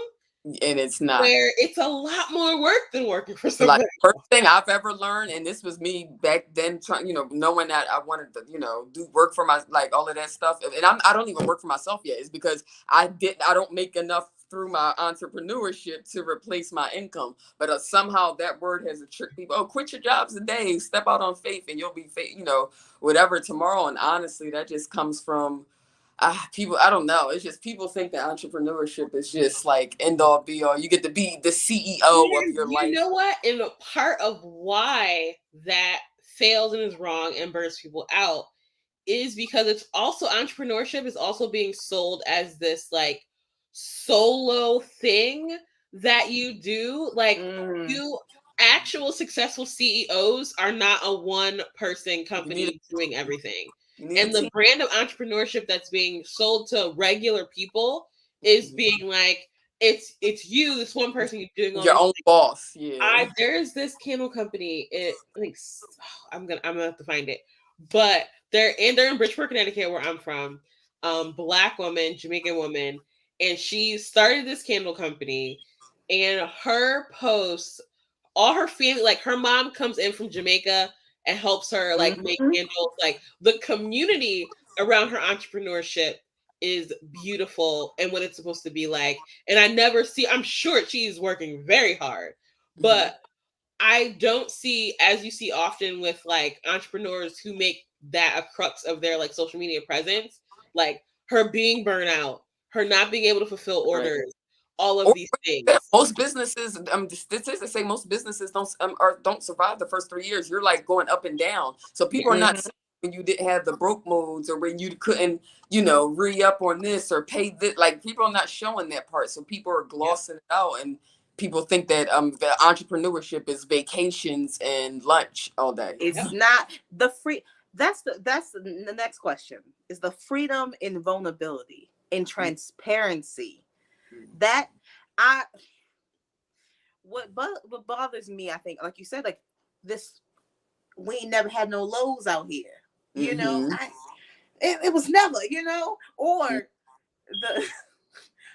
and it's not. Where it's a lot more work than working for somebody. Like, first thing I've ever learned, and this was me back then, trying, knowing that I wanted to, do work for my, like all of that stuff, and I don't even work for myself yet. It's because I don't make enough through my entrepreneurship to replace my income. But somehow that word has tricked people. Oh, quit your jobs today, step out on faith, and you'll be whatever tomorrow. And honestly, that just comes from, people, I don't know. It's just people think that entrepreneurship is just like end all be all. You get to be the CEO of your life. You know what? And a part of why that fails and is wrong and burns people out is because it's also entrepreneurship is also being sold as this like solo thing that you do. Like you actual successful CEOs are not a one person company doing everything. And the brand of entrepreneurship that's being sold to regular people is being like, it's you, this one person, you're doing all your own boss. Yeah. There's this candle company. I'm gonna have to find it, but they're in Bridgeport, Connecticut, where I'm from. Black woman, Jamaican woman, and she started this candle company. And her posts, all her family, like her mom comes in from Jamaica and helps her like make candles. Like the community around her entrepreneurship is beautiful and what it's supposed to be like. And I'm sure she's working very hard, but I don't see, as you see often with like entrepreneurs who make that a crux of their like social media presence, like her being burnt out, her not being able to fulfill orders, all of these things. Most businesses, the statistics say most businesses don't survive the first 3 years. You're like going up and down. So people are not saying when you didn't have the broke modes or when you couldn't, re-up on this or pay this. Like people are not showing that part. So people are glossing it out, and people think that the entrepreneurship is vacations and lunch all day. It's not the free. That's the next question. Is the freedom in vulnerability, in transparency. That what bothers me, I think, like you said, like this, we ain't never had no lows out here. It was never, or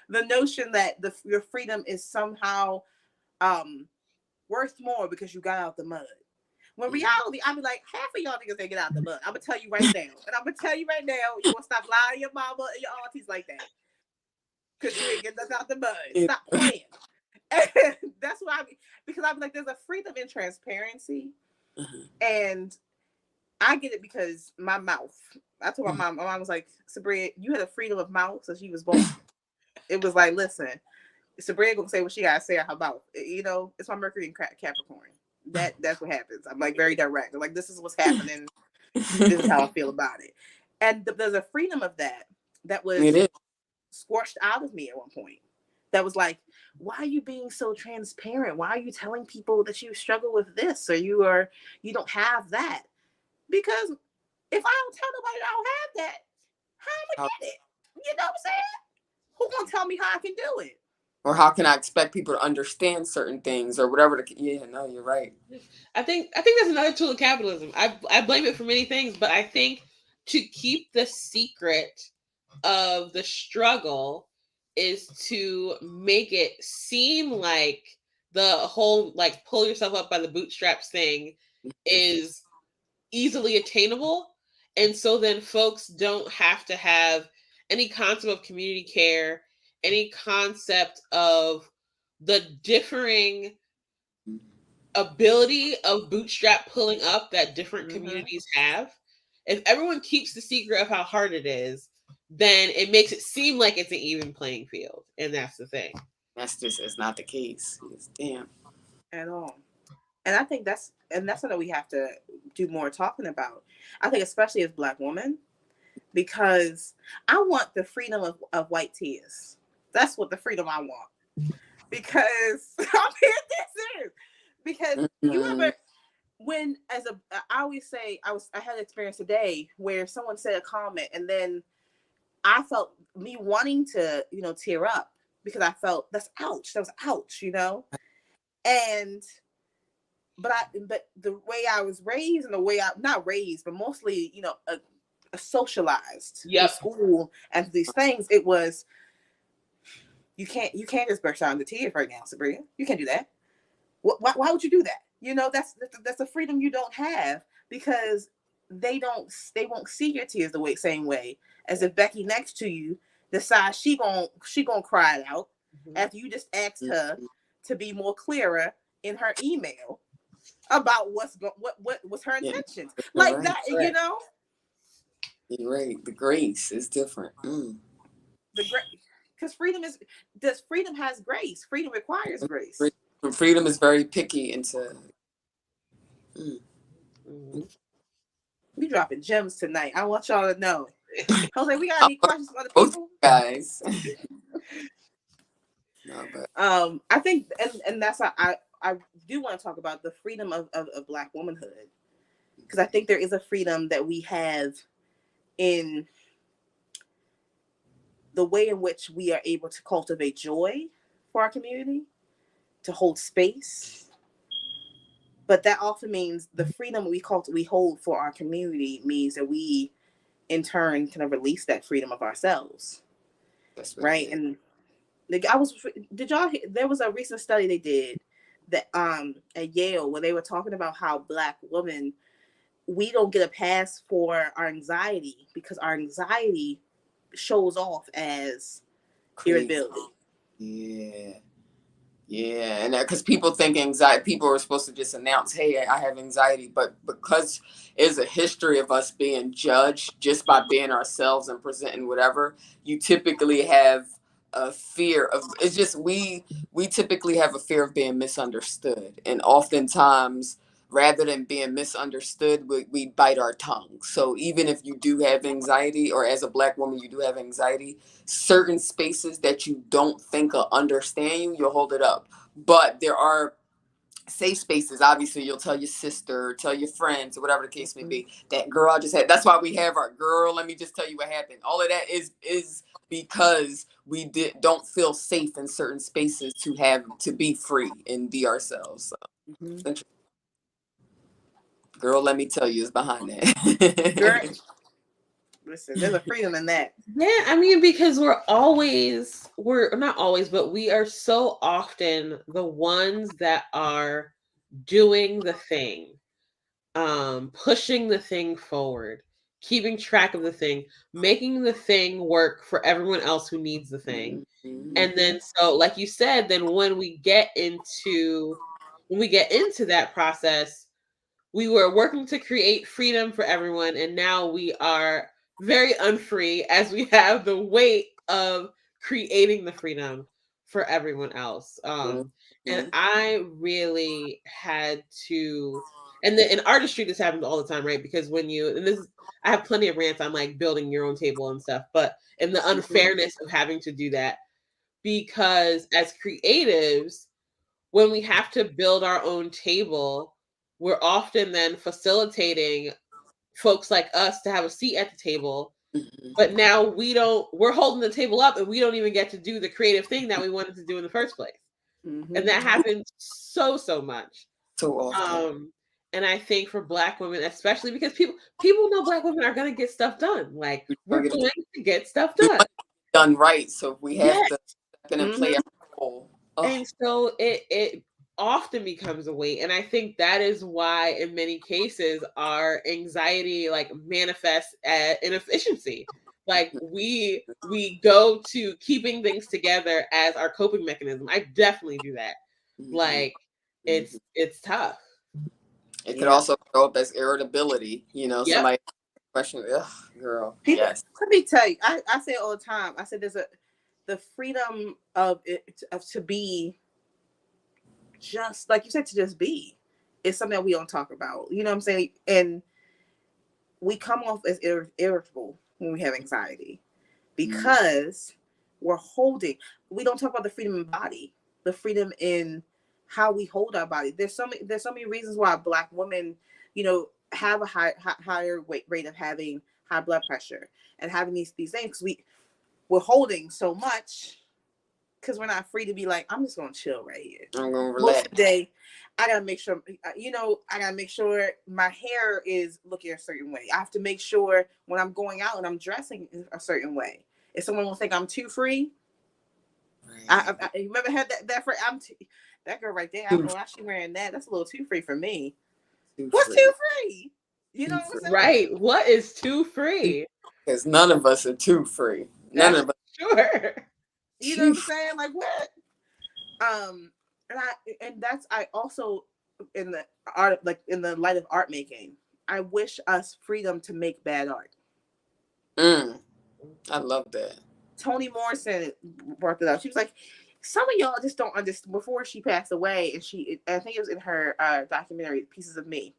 the notion that your freedom is somehow worth more because you got out the mud. When reality, I be like, half of y'all niggas ain't get out the mud. I'm gonna tell you right now, and I'm gonna tell you right now, you gonna stop lying to your mama and your aunties like that, because you ain't getting us out the mud. Stop playing. And that's why because I'm like, there's a freedom in transparency, and I get it because my mouth. I told my mom was like, Sabriaya, you had a freedom of mouth, so she was born. It was like, listen, Sabriaya gonna say what she gotta say out her mouth. It's my Mercury and Capricorn. That's what happens. I'm like very direct. I'm like, this is what's happening. This is how I feel about it. And there's a freedom of that was squashed out of me at one point. That was like, why are you being so transparent? Why are you telling people that you struggle with this or you don't have that? Because if I don't tell nobody I don't have that, how am I gonna get it? You know what I'm saying? Who gonna tell me how I can do it? Or how can I expect people to understand certain things or whatever? You're right. I think that's another tool of capitalism. I blame it for many things, but I think to keep the secret of the struggle is to make it seem like the whole like pull yourself up by the bootstraps thing is easily attainable. And so then folks don't have to have any concept of community care, any concept of the differing ability of bootstrap pulling up that different communities have. If everyone keeps the secret of how hard it is, then it makes it seem like it's an even playing field. And that's the thing. It's not the case. Damn. At all. And I think that's something we have to do more talking about. I think especially as Black women, because I want the freedom of white tears. That's what the freedom I want. Because I'm being serious. Because you ever, I always say, I had an experience today where someone said a comment and then I felt me wanting to, tear up because I felt that was ouch, and but the way I was raised and the way not raised, but mostly, socialized in school and these things, it was, you can't just burst out into tears right now, Sabriaya. You can't do that. Why would you do that? That's a freedom you don't have because they won't see your tears the same way as if Becky next to you decides she gonna cry it out after you just asked her to be more clearer in her email about what was her intentions. Like that, You're right. The grace is different. Because freedom has grace. Freedom requires grace. Freedom is very picky into. We dropping gems tonight. I want y'all to know. Jose, we got any questions from other people? Guys. No, but I think, and that's how I do want to talk about the freedom of Black womanhood, because I think there is a freedom that we have in the way in which we are able to cultivate joy for our community, to hold space. But that often means the freedom we hold for our community means that we, in turn, kind of release that freedom of ourselves. That's right. And did y'all? There was a recent study they did that at Yale where they were talking about how Black women, we don't get a pass for our anxiety because our anxiety shows off as irritability. Yeah, and because people think anxiety, people are supposed to just announce, "Hey, I have anxiety," but because there's a history of us being judged just by being ourselves and presenting whatever, you typically have a fear of. It's just we typically have a fear of being misunderstood, and oftentimes, rather than being misunderstood, we bite our tongue. So even if you do have anxiety, or as a Black woman you do have anxiety, certain spaces that you don't think will understand you, you'll hold it up. But there are safe spaces. Obviously, you'll tell your sister, tell your friends, or whatever the case may be. That girl I just had. That's why we have our girl. Let me just tell you what happened. All of that is because we don't feel safe in certain spaces to be free and be ourselves. So. Girl, let me tell you, is behind that. Girl, listen, there's a freedom in that. Yeah, I mean, because we're not always, but we are so often the ones that are doing the thing, pushing the thing forward, keeping track of the thing, making the thing work for everyone else who needs the thing. And then, so like you said, then when we get into that process, we were working to create freedom for everyone, and now we are very unfree as we have the weight of creating the freedom for everyone else. And I really had to, and in artistry this happens all the time, right? Because I have plenty of rants on like building your own table and stuff, but in the unfairness of having to do that, because as creatives, when we have to build our own table, we're often then facilitating folks like us to have a seat at the table. But now we're holding the table up and we don't even get to do the creative thing that we wanted to do in the first place. And that happens so much. So often. And I think for Black women, especially because people know Black women are going to get stuff done. Like, we're going to get stuff done right. So we have to step in and play our role. And so it often becomes a weight. And I think that is why in many cases our anxiety like manifests as inefficiency. Like we go to keeping things together as our coping mechanism. I definitely do that. Like it's tough. It could also show up as irritability, somebody question, girl. People, yes. Let me tell you, I say it all the time. I said there's the freedom of to be just like you said, to just be, is something that we don't talk about. You know what I'm saying? And we come off as irritable when we have anxiety because we don't talk about the freedom in body, the freedom in how we hold our body. There's so many reasons why Black women, have a higher rate of having high blood pressure and having these things, because we're holding so much because we're not free to be like, I'm just gonna chill right here. I'm gonna relax. Most of the day, I gotta make sure, my hair is looking a certain way. I have to make sure when I'm going out and I'm dressing a certain way. If someone will think I'm too free, I remember had that for that girl right there. I don't know why she wearing that. That's a little too free for me. What's too free? You know what I'm saying? Right. What is too free? Because none of us are too free. None of us. Sure. You know what I'm saying? Like what? I also, in the art, like in the light of art making, I wish us freedom to make bad art. I love that. Toni Morrison brought it up. She was like, some of y'all just don't understand. Before she passed away, and I think it was in her documentary, Pieces of Me.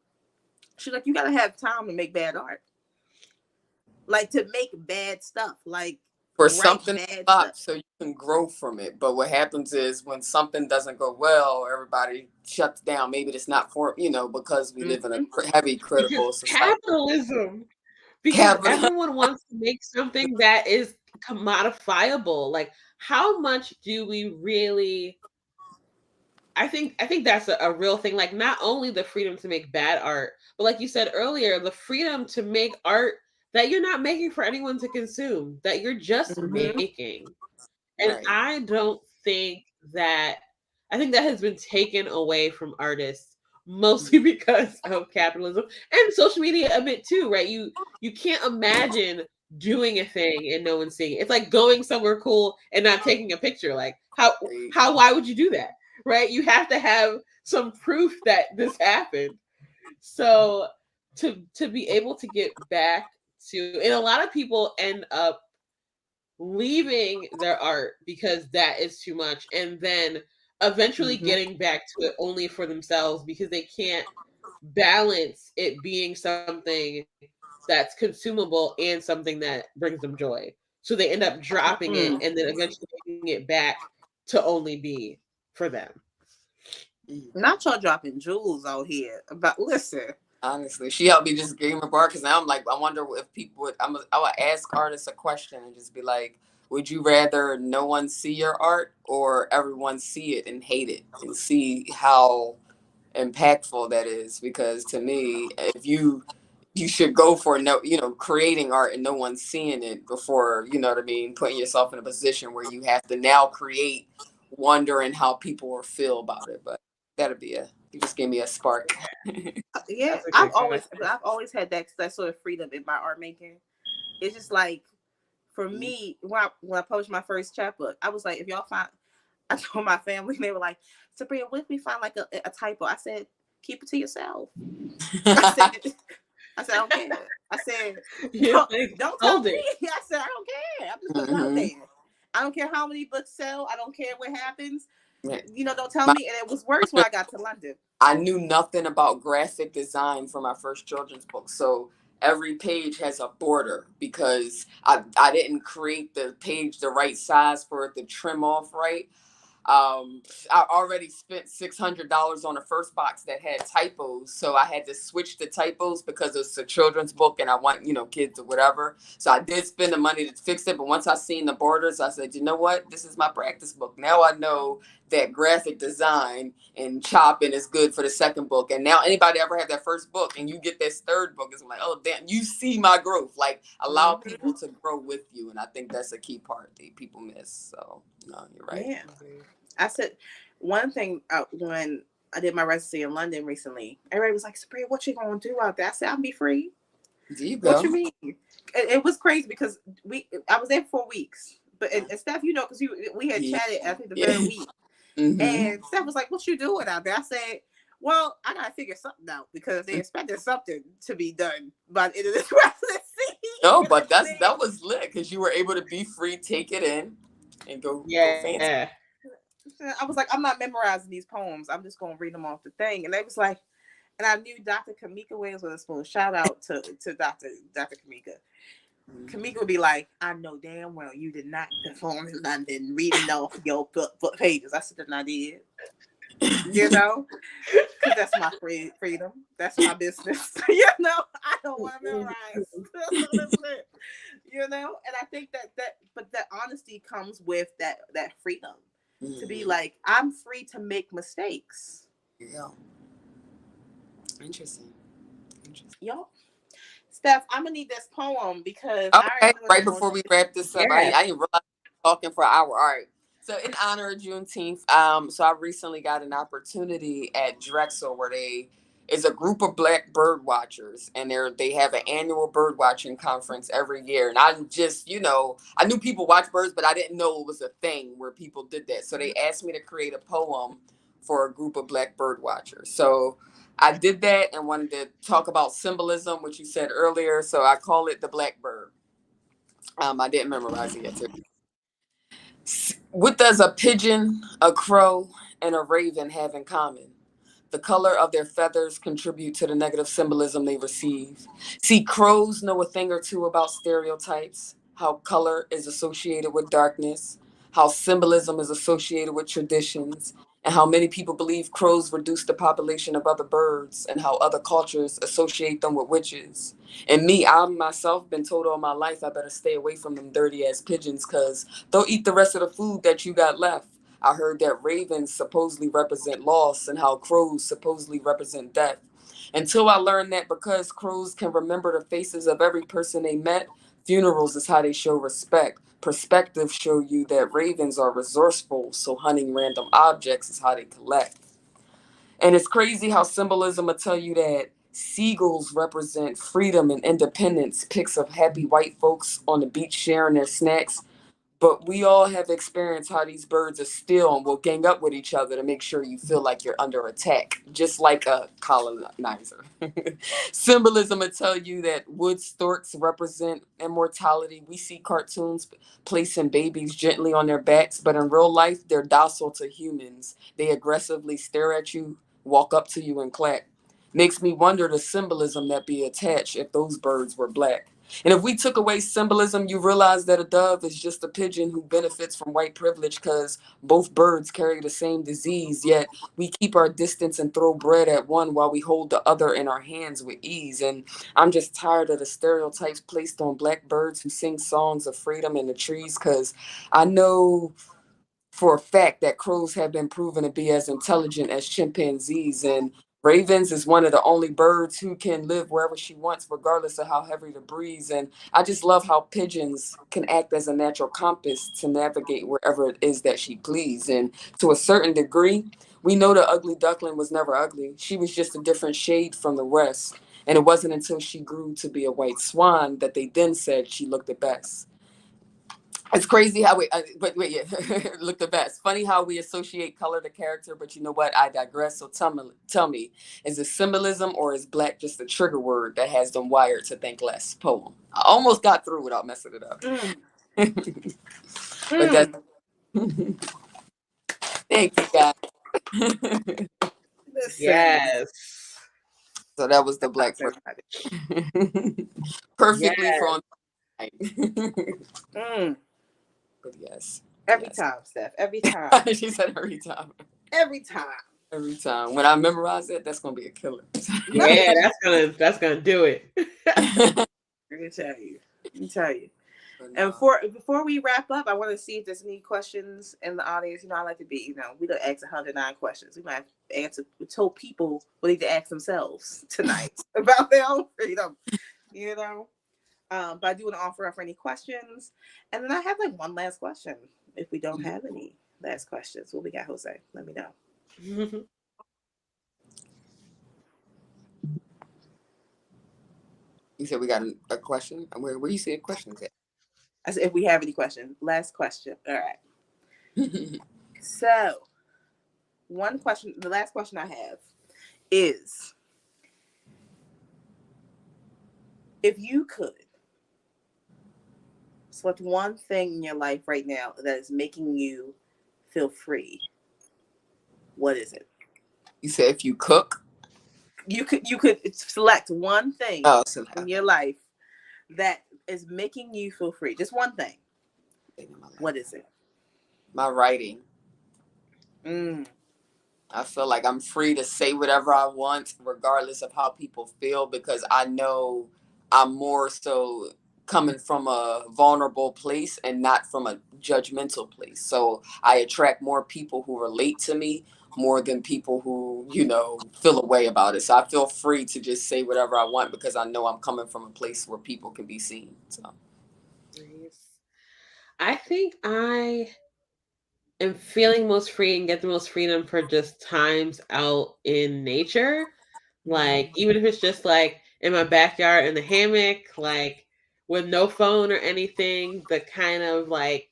She's like, you gotta have time to make bad art, like to make bad stuff, like For write something to bad stop stuff. so you can grow from it. But what happens is when something doesn't go well, everybody shuts down. Maybe it's not for, because we live in a heavy critical society. Capitalism. Because Capital. everyone wants to make something that is commodifiable. Like, how much do we really? I think that's a real thing. Like, not only the freedom to make bad art, but like you said earlier, the freedom to make art that you're not making for anyone to consume, that you're just making. And Right. I don't think that I think that has been taken away from artists mostly because of capitalism and social media a bit too, right? You can't imagine doing a thing and no one seeing it. It's like going somewhere cool and not taking a picture. Like how why would you do that? Right? You have to have some proof that this happened. So to be able to get back to, and a lot of people end up leaving their art because that is too much, and then eventually getting back to it only for themselves because they can't balance it being something that's consumable and something that brings them joy. So they end up dropping it and then eventually taking it back to only be for them. Not y'all dropping jewels out here. But listen, Honestly, she helped me just game apart because now I'm like, I wonder if people would. I would ask artists a question and just be like, would you rather no one see your art or everyone see it and hate it and see how impactful that is? Because to me, if you should go for creating art and no one's seeing it before, you know what I mean, putting yourself in a position where you have to now create, wondering how people will feel about it. But you just gave me a spark. yeah, I've always had that sort of freedom in my art making. It's just like, for me, when I published my first chapbook, I was like, if y'all find, I told my family, they were like, Sabriaya, what if we find like a typo? I said, keep it to yourself. I said, I don't care. I said, don't tell me. I said, I don't care. I'm just putting it out there. I don't care how many books sell. I don't care what happens. Don't tell me. And it was worse when I got to London. I knew nothing about graphic design for my first children's book. So every page has a border because I didn't create the page the right size for it to trim off right. I already spent $600 on the first box that had typos, so I had to switch the typos because it's a children's book and I want kids or whatever. So I did spend the money to fix it, but once I seen the borders, I said, you know what, this is my practice book. Now I know that graphic design and chopping is good for the second book. And now anybody ever have that first book and you get this third book, it's like, oh damn, you see my growth. Like, allow people to grow with you, and I think that's a key part that people miss. So no, you're right. Yeah. I said one thing when I did my residency in London recently. Everybody was like, Sabriaya, what you gonna do out there? I said, I'll be free. There you go. What you mean? It was crazy because I was there for 4 weeks. But and Steph, because we had chatted I think the third week. And Steph was like, what you doing out there? I said, well, I gotta figure something out because they expected something to be done by the end of this residency. No, but that was lit because you were able to be free, take it in, and go fancy. I was like, I'm not memorizing these poems. I'm just gonna read them off the thing. And they was like, and I knew Dr. Kamika Williams with a spoon. Shout out to Dr. Kamika. Kamika would be like, I know damn well you did not perform in London reading off your book pages. I said, and I did. Because that's my freedom. That's my business. I don't want to memorize. And I think but that honesty comes with that freedom. To be like, I'm free to make mistakes. Yeah. Interesting. Yo, Steph, I'm gonna need this poem because right before we wrap this up, I didn't realize we were talking for an hour. All right. So in honor of Juneteenth, so I recently got an opportunity at Drexel where is a group of Black bird watchers, and they have an annual bird watching conference every year. And I'm just, I knew people watch birds, but I didn't know it was a thing where people did that. So they asked me to create a poem for a group of Black bird watchers. So I did that and wanted to talk about symbolism, which you said earlier. So I call it the Black Bird. I didn't memorize it yet. Too. What does a pigeon, a crow, and a raven have in common? The color of their feathers contribute to the negative symbolism they receive. See, crows know a thing or two about stereotypes, how color is associated with darkness, how symbolism is associated with traditions, and how many people believe crows reduce the population of other birds, and how other cultures associate them with witches. And me, I myself been told all my life I better stay away from them dirty ass pigeons because they'll eat the rest of the food that you got left. I heard that ravens supposedly represent loss and how crows supposedly represent death. Until I learned that because crows can remember the faces of every person they met, funerals is how they show respect. Perspectives show you that ravens are resourceful, so hunting random objects is how they collect. And it's crazy how symbolism will tell you that seagulls represent freedom and independence, pics of happy white folks on the beach sharing their snacks. But we all have experienced how these birds are still and will gang up with each other to make sure you feel like you're under attack, just like a colonizer. Symbolism will tell you that wood storks represent immortality. We see cartoons placing babies gently on their backs, but in real life, they're docile to humans. They aggressively stare at you, walk up to you, and clap. Makes me wonder the symbolism that be attached if those birds were black. And if we took away symbolism, you realize that a dove is just a pigeon who benefits from white privilege because both birds carry the same disease, yet we keep our distance and throw bread at one while we hold the other in our hands with ease. And I'm just tired of the stereotypes placed on black birds who sing songs of freedom in the trees because I know for a fact that crows have been proven to be as intelligent as chimpanzees, and ravens is one of the only birds who can live wherever she wants regardless of how heavy the breeze. And I just love how pigeons can act as a natural compass to navigate wherever it is that she please. And to a certain degree, we know the ugly duckling was never ugly. She was just a different shade from the rest, and it wasn't until she grew to be a white swan that they then said she looked the best. It's crazy how we, but wait, yeah, look the best. Funny how we associate color to character, but you know what? I digress. So tell me, is it symbolism or is black just a trigger word that has them wired to think less? Poem. I almost got through without messing it up. But that's, thank you guys. Yes. So that was the black person. Perfectly Yes. for on But yes. Every yes. time, Steph. Every time. She said every time. Every time. Every time. When I memorize it, that's gonna be a killer. Yeah, that's gonna do it. Let me tell you. And before we wrap up, I want to see if there's any questions in the audience. You know, I like to be, we don't ask 109 questions. We might we told people what they need to ask themselves tonight about their own freedom, But I do want to offer up for any questions. And then I have like one last question. If we don't have any last questions, what we got, Jose? Let me know. You said we got a question? Where you see a question at? I said, if we have any questions. Last question. All right. So, the last question I have is, if you could select one thing in your life right now that is making you feel free, what is it? You said if you cook? You could select one thing in your life that is making you feel free. Just one thing. What is it? My writing. I feel like I'm free to say whatever I want, regardless of how people feel, because I know I'm more so coming from a vulnerable place and not from a judgmental place. So I attract more people who relate to me more than people who, feel a way about it. So I feel free to just say whatever I want because I know I'm coming from a place where people can be seen. So I think I am feeling most free and get the most freedom for just times out in nature. Like, even if it's just like in my backyard in the hammock, like with no phone or anything, but kind of like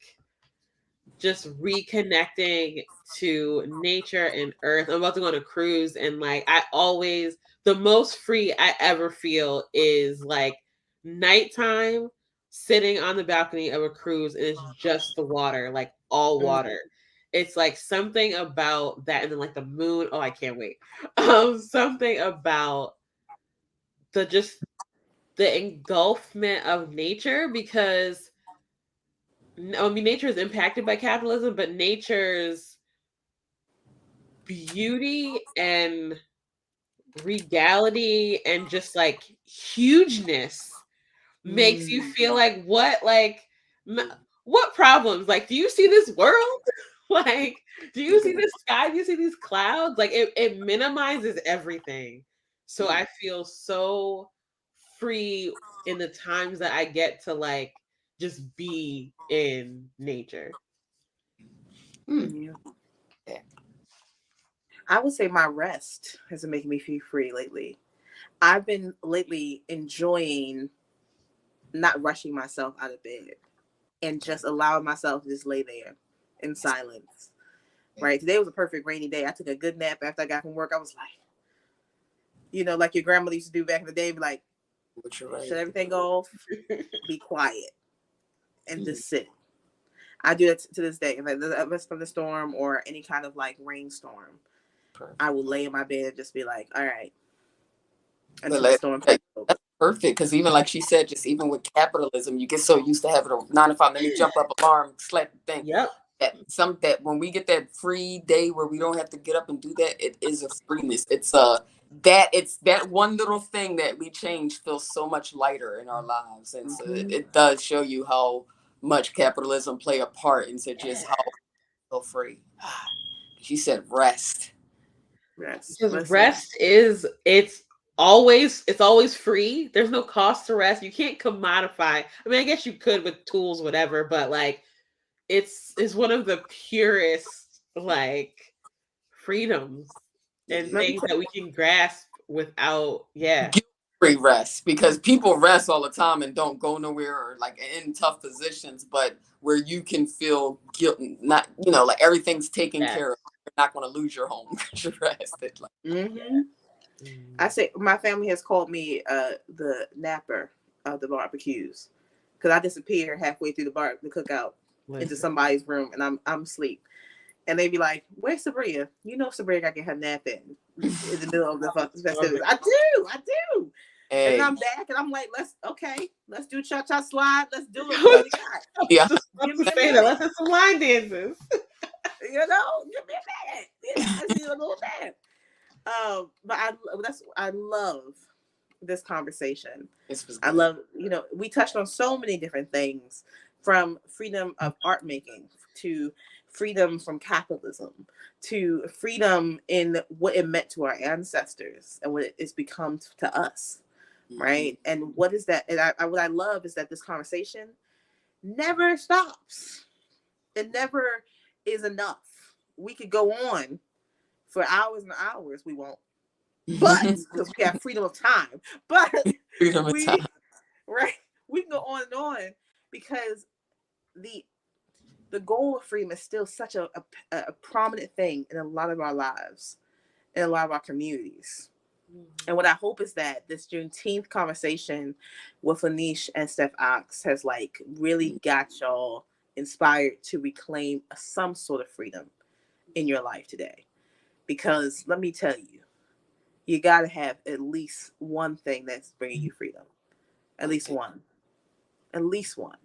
just reconnecting to nature and earth. I'm about to go on a cruise, and like the most free I ever feel is like nighttime, sitting on the balcony of a cruise and it's just the water, like all water. It's like something about that, and then like the moon. Oh, I can't wait. Something about the engulfment of nature, because I mean nature is impacted by capitalism, but nature's beauty and regality and just like hugeness makes you feel like what problems, like, do you see this world? Like, do you see the sky? Do you see these clouds? Like, it minimizes everything. So I feel so free in the times that I get to like just be in nature. Yeah. I would say my rest has been making me feel free lately. I've been lately enjoying not rushing myself out of bed and just allowing myself to just lay there in silence. Right. Today was a perfect rainy day. I took a good nap after I got from work. I was like, like your grandmother used to do back in the day, be like, shut everything off, be quiet, and just sit. I do it to this day. If there's a thunderstorm or any kind of like rainstorm, I will lay in my bed and just be like, all right. Until the storm takes over. That's perfect, because even like she said, just even with capitalism, you get so used to having a 9 to 5. Let me jump up, alarm, slap the thing. Yep. That when we get that free day where we don't have to get up and do that, it is a freeness. It's that one little thing that we change feels so much lighter in our lives, and so it does show you how much capitalism play a part into just how feel free. She said rest. Because rest is it's always free. There's no cost to rest. You can't commodify. I mean, I guess you could with tools, whatever, but like it's one of the purest like freedoms and things that we can grasp without Free rest, because people rest all the time and don't go nowhere or like in tough positions, but where you can feel guilt, not like everything's taken care of. You're not going to lose your home because you're rested. I say my family has called me the napper of the barbecues, because I disappear halfway through the cookout into somebody's room and I'm asleep, and they be like, "Where's Sabriya? Sabriya got to get her nap in the middle of the festivities." I do. Hey. And then I'm back and I'm like, let's do cha-cha slide. Let's do it. What we got? Yeah. Let's have some line dances. Give me a minute. Let's do a little dance. But I love this conversation. I love, we touched on so many different things, from freedom of art making to freedom from capitalism to freedom in what it meant to our ancestors and what it's become to us. Right. And what is that? And what I love is that this conversation never stops. It never is enough. We could go on for hours and hours. We won't, but because we have freedom of time, but freedom of time. Right. We can go on and on, because the goal of freedom is still such a prominent thing in a lot of our lives, in a lot of our communities. And what I hope is that this JuneTeenth conversation with LaNeshe and Steph has like really got y'all inspired to reclaim some sort of freedom in your life today. Because let me tell you, you got to have at least one thing that's bringing you freedom. At least one. At least one.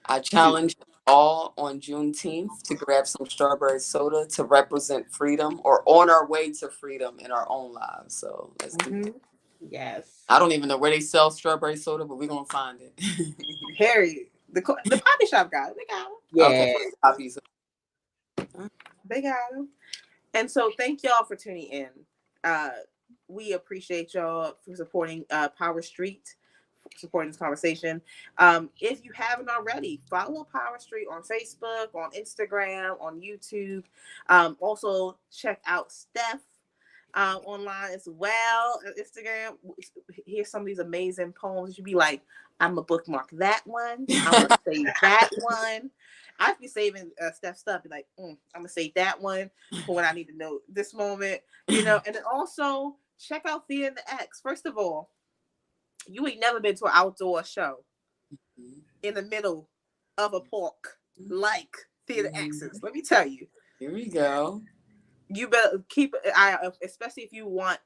I challenge all on JuneTeenth to grab some strawberry soda to represent freedom, or on our way to freedom in our own lives. So let's do it. Yes. I don't even know where they sell strawberry soda, but we're going to find it. Harry, the coffee shop guy, they got them. Yeah. Okay, coffees. They got them. And so thank y'all for tuning in. We appreciate y'all for supporting Power Street, supporting this conversation. If you haven't already, follow Power Street on Facebook, on Instagram, on YouTube. Also check out Steph online as well on Instagram. Here's some of these amazing poems. You'd be like, I'm gonna bookmark that one. I'm gonna save that one. I'd be saving Steph stuff. Be like, I'm gonna save that one for when I need to know this moment. And then also check out Thea and the X. First of all, you ain't never been to an outdoor show in the middle of a park like Theater Access. Let me tell you. Here we go. You better keep an eye out, especially if you want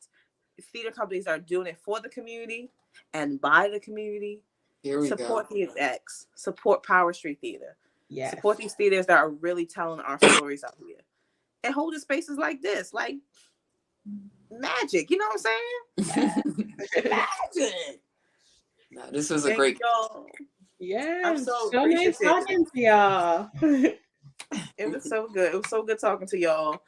theater companies that are doing it for the community and by the community. Here we support go. Theater X. Support Power Street Theater. Yes. Support these theaters that are really telling our stories out here. And holding spaces like this, like magic. You know what I'm saying? Magic. No, this was a great. Yeah, I'm so nice appreciative. talking to y'all. It was so good. It was so good talking to y'all.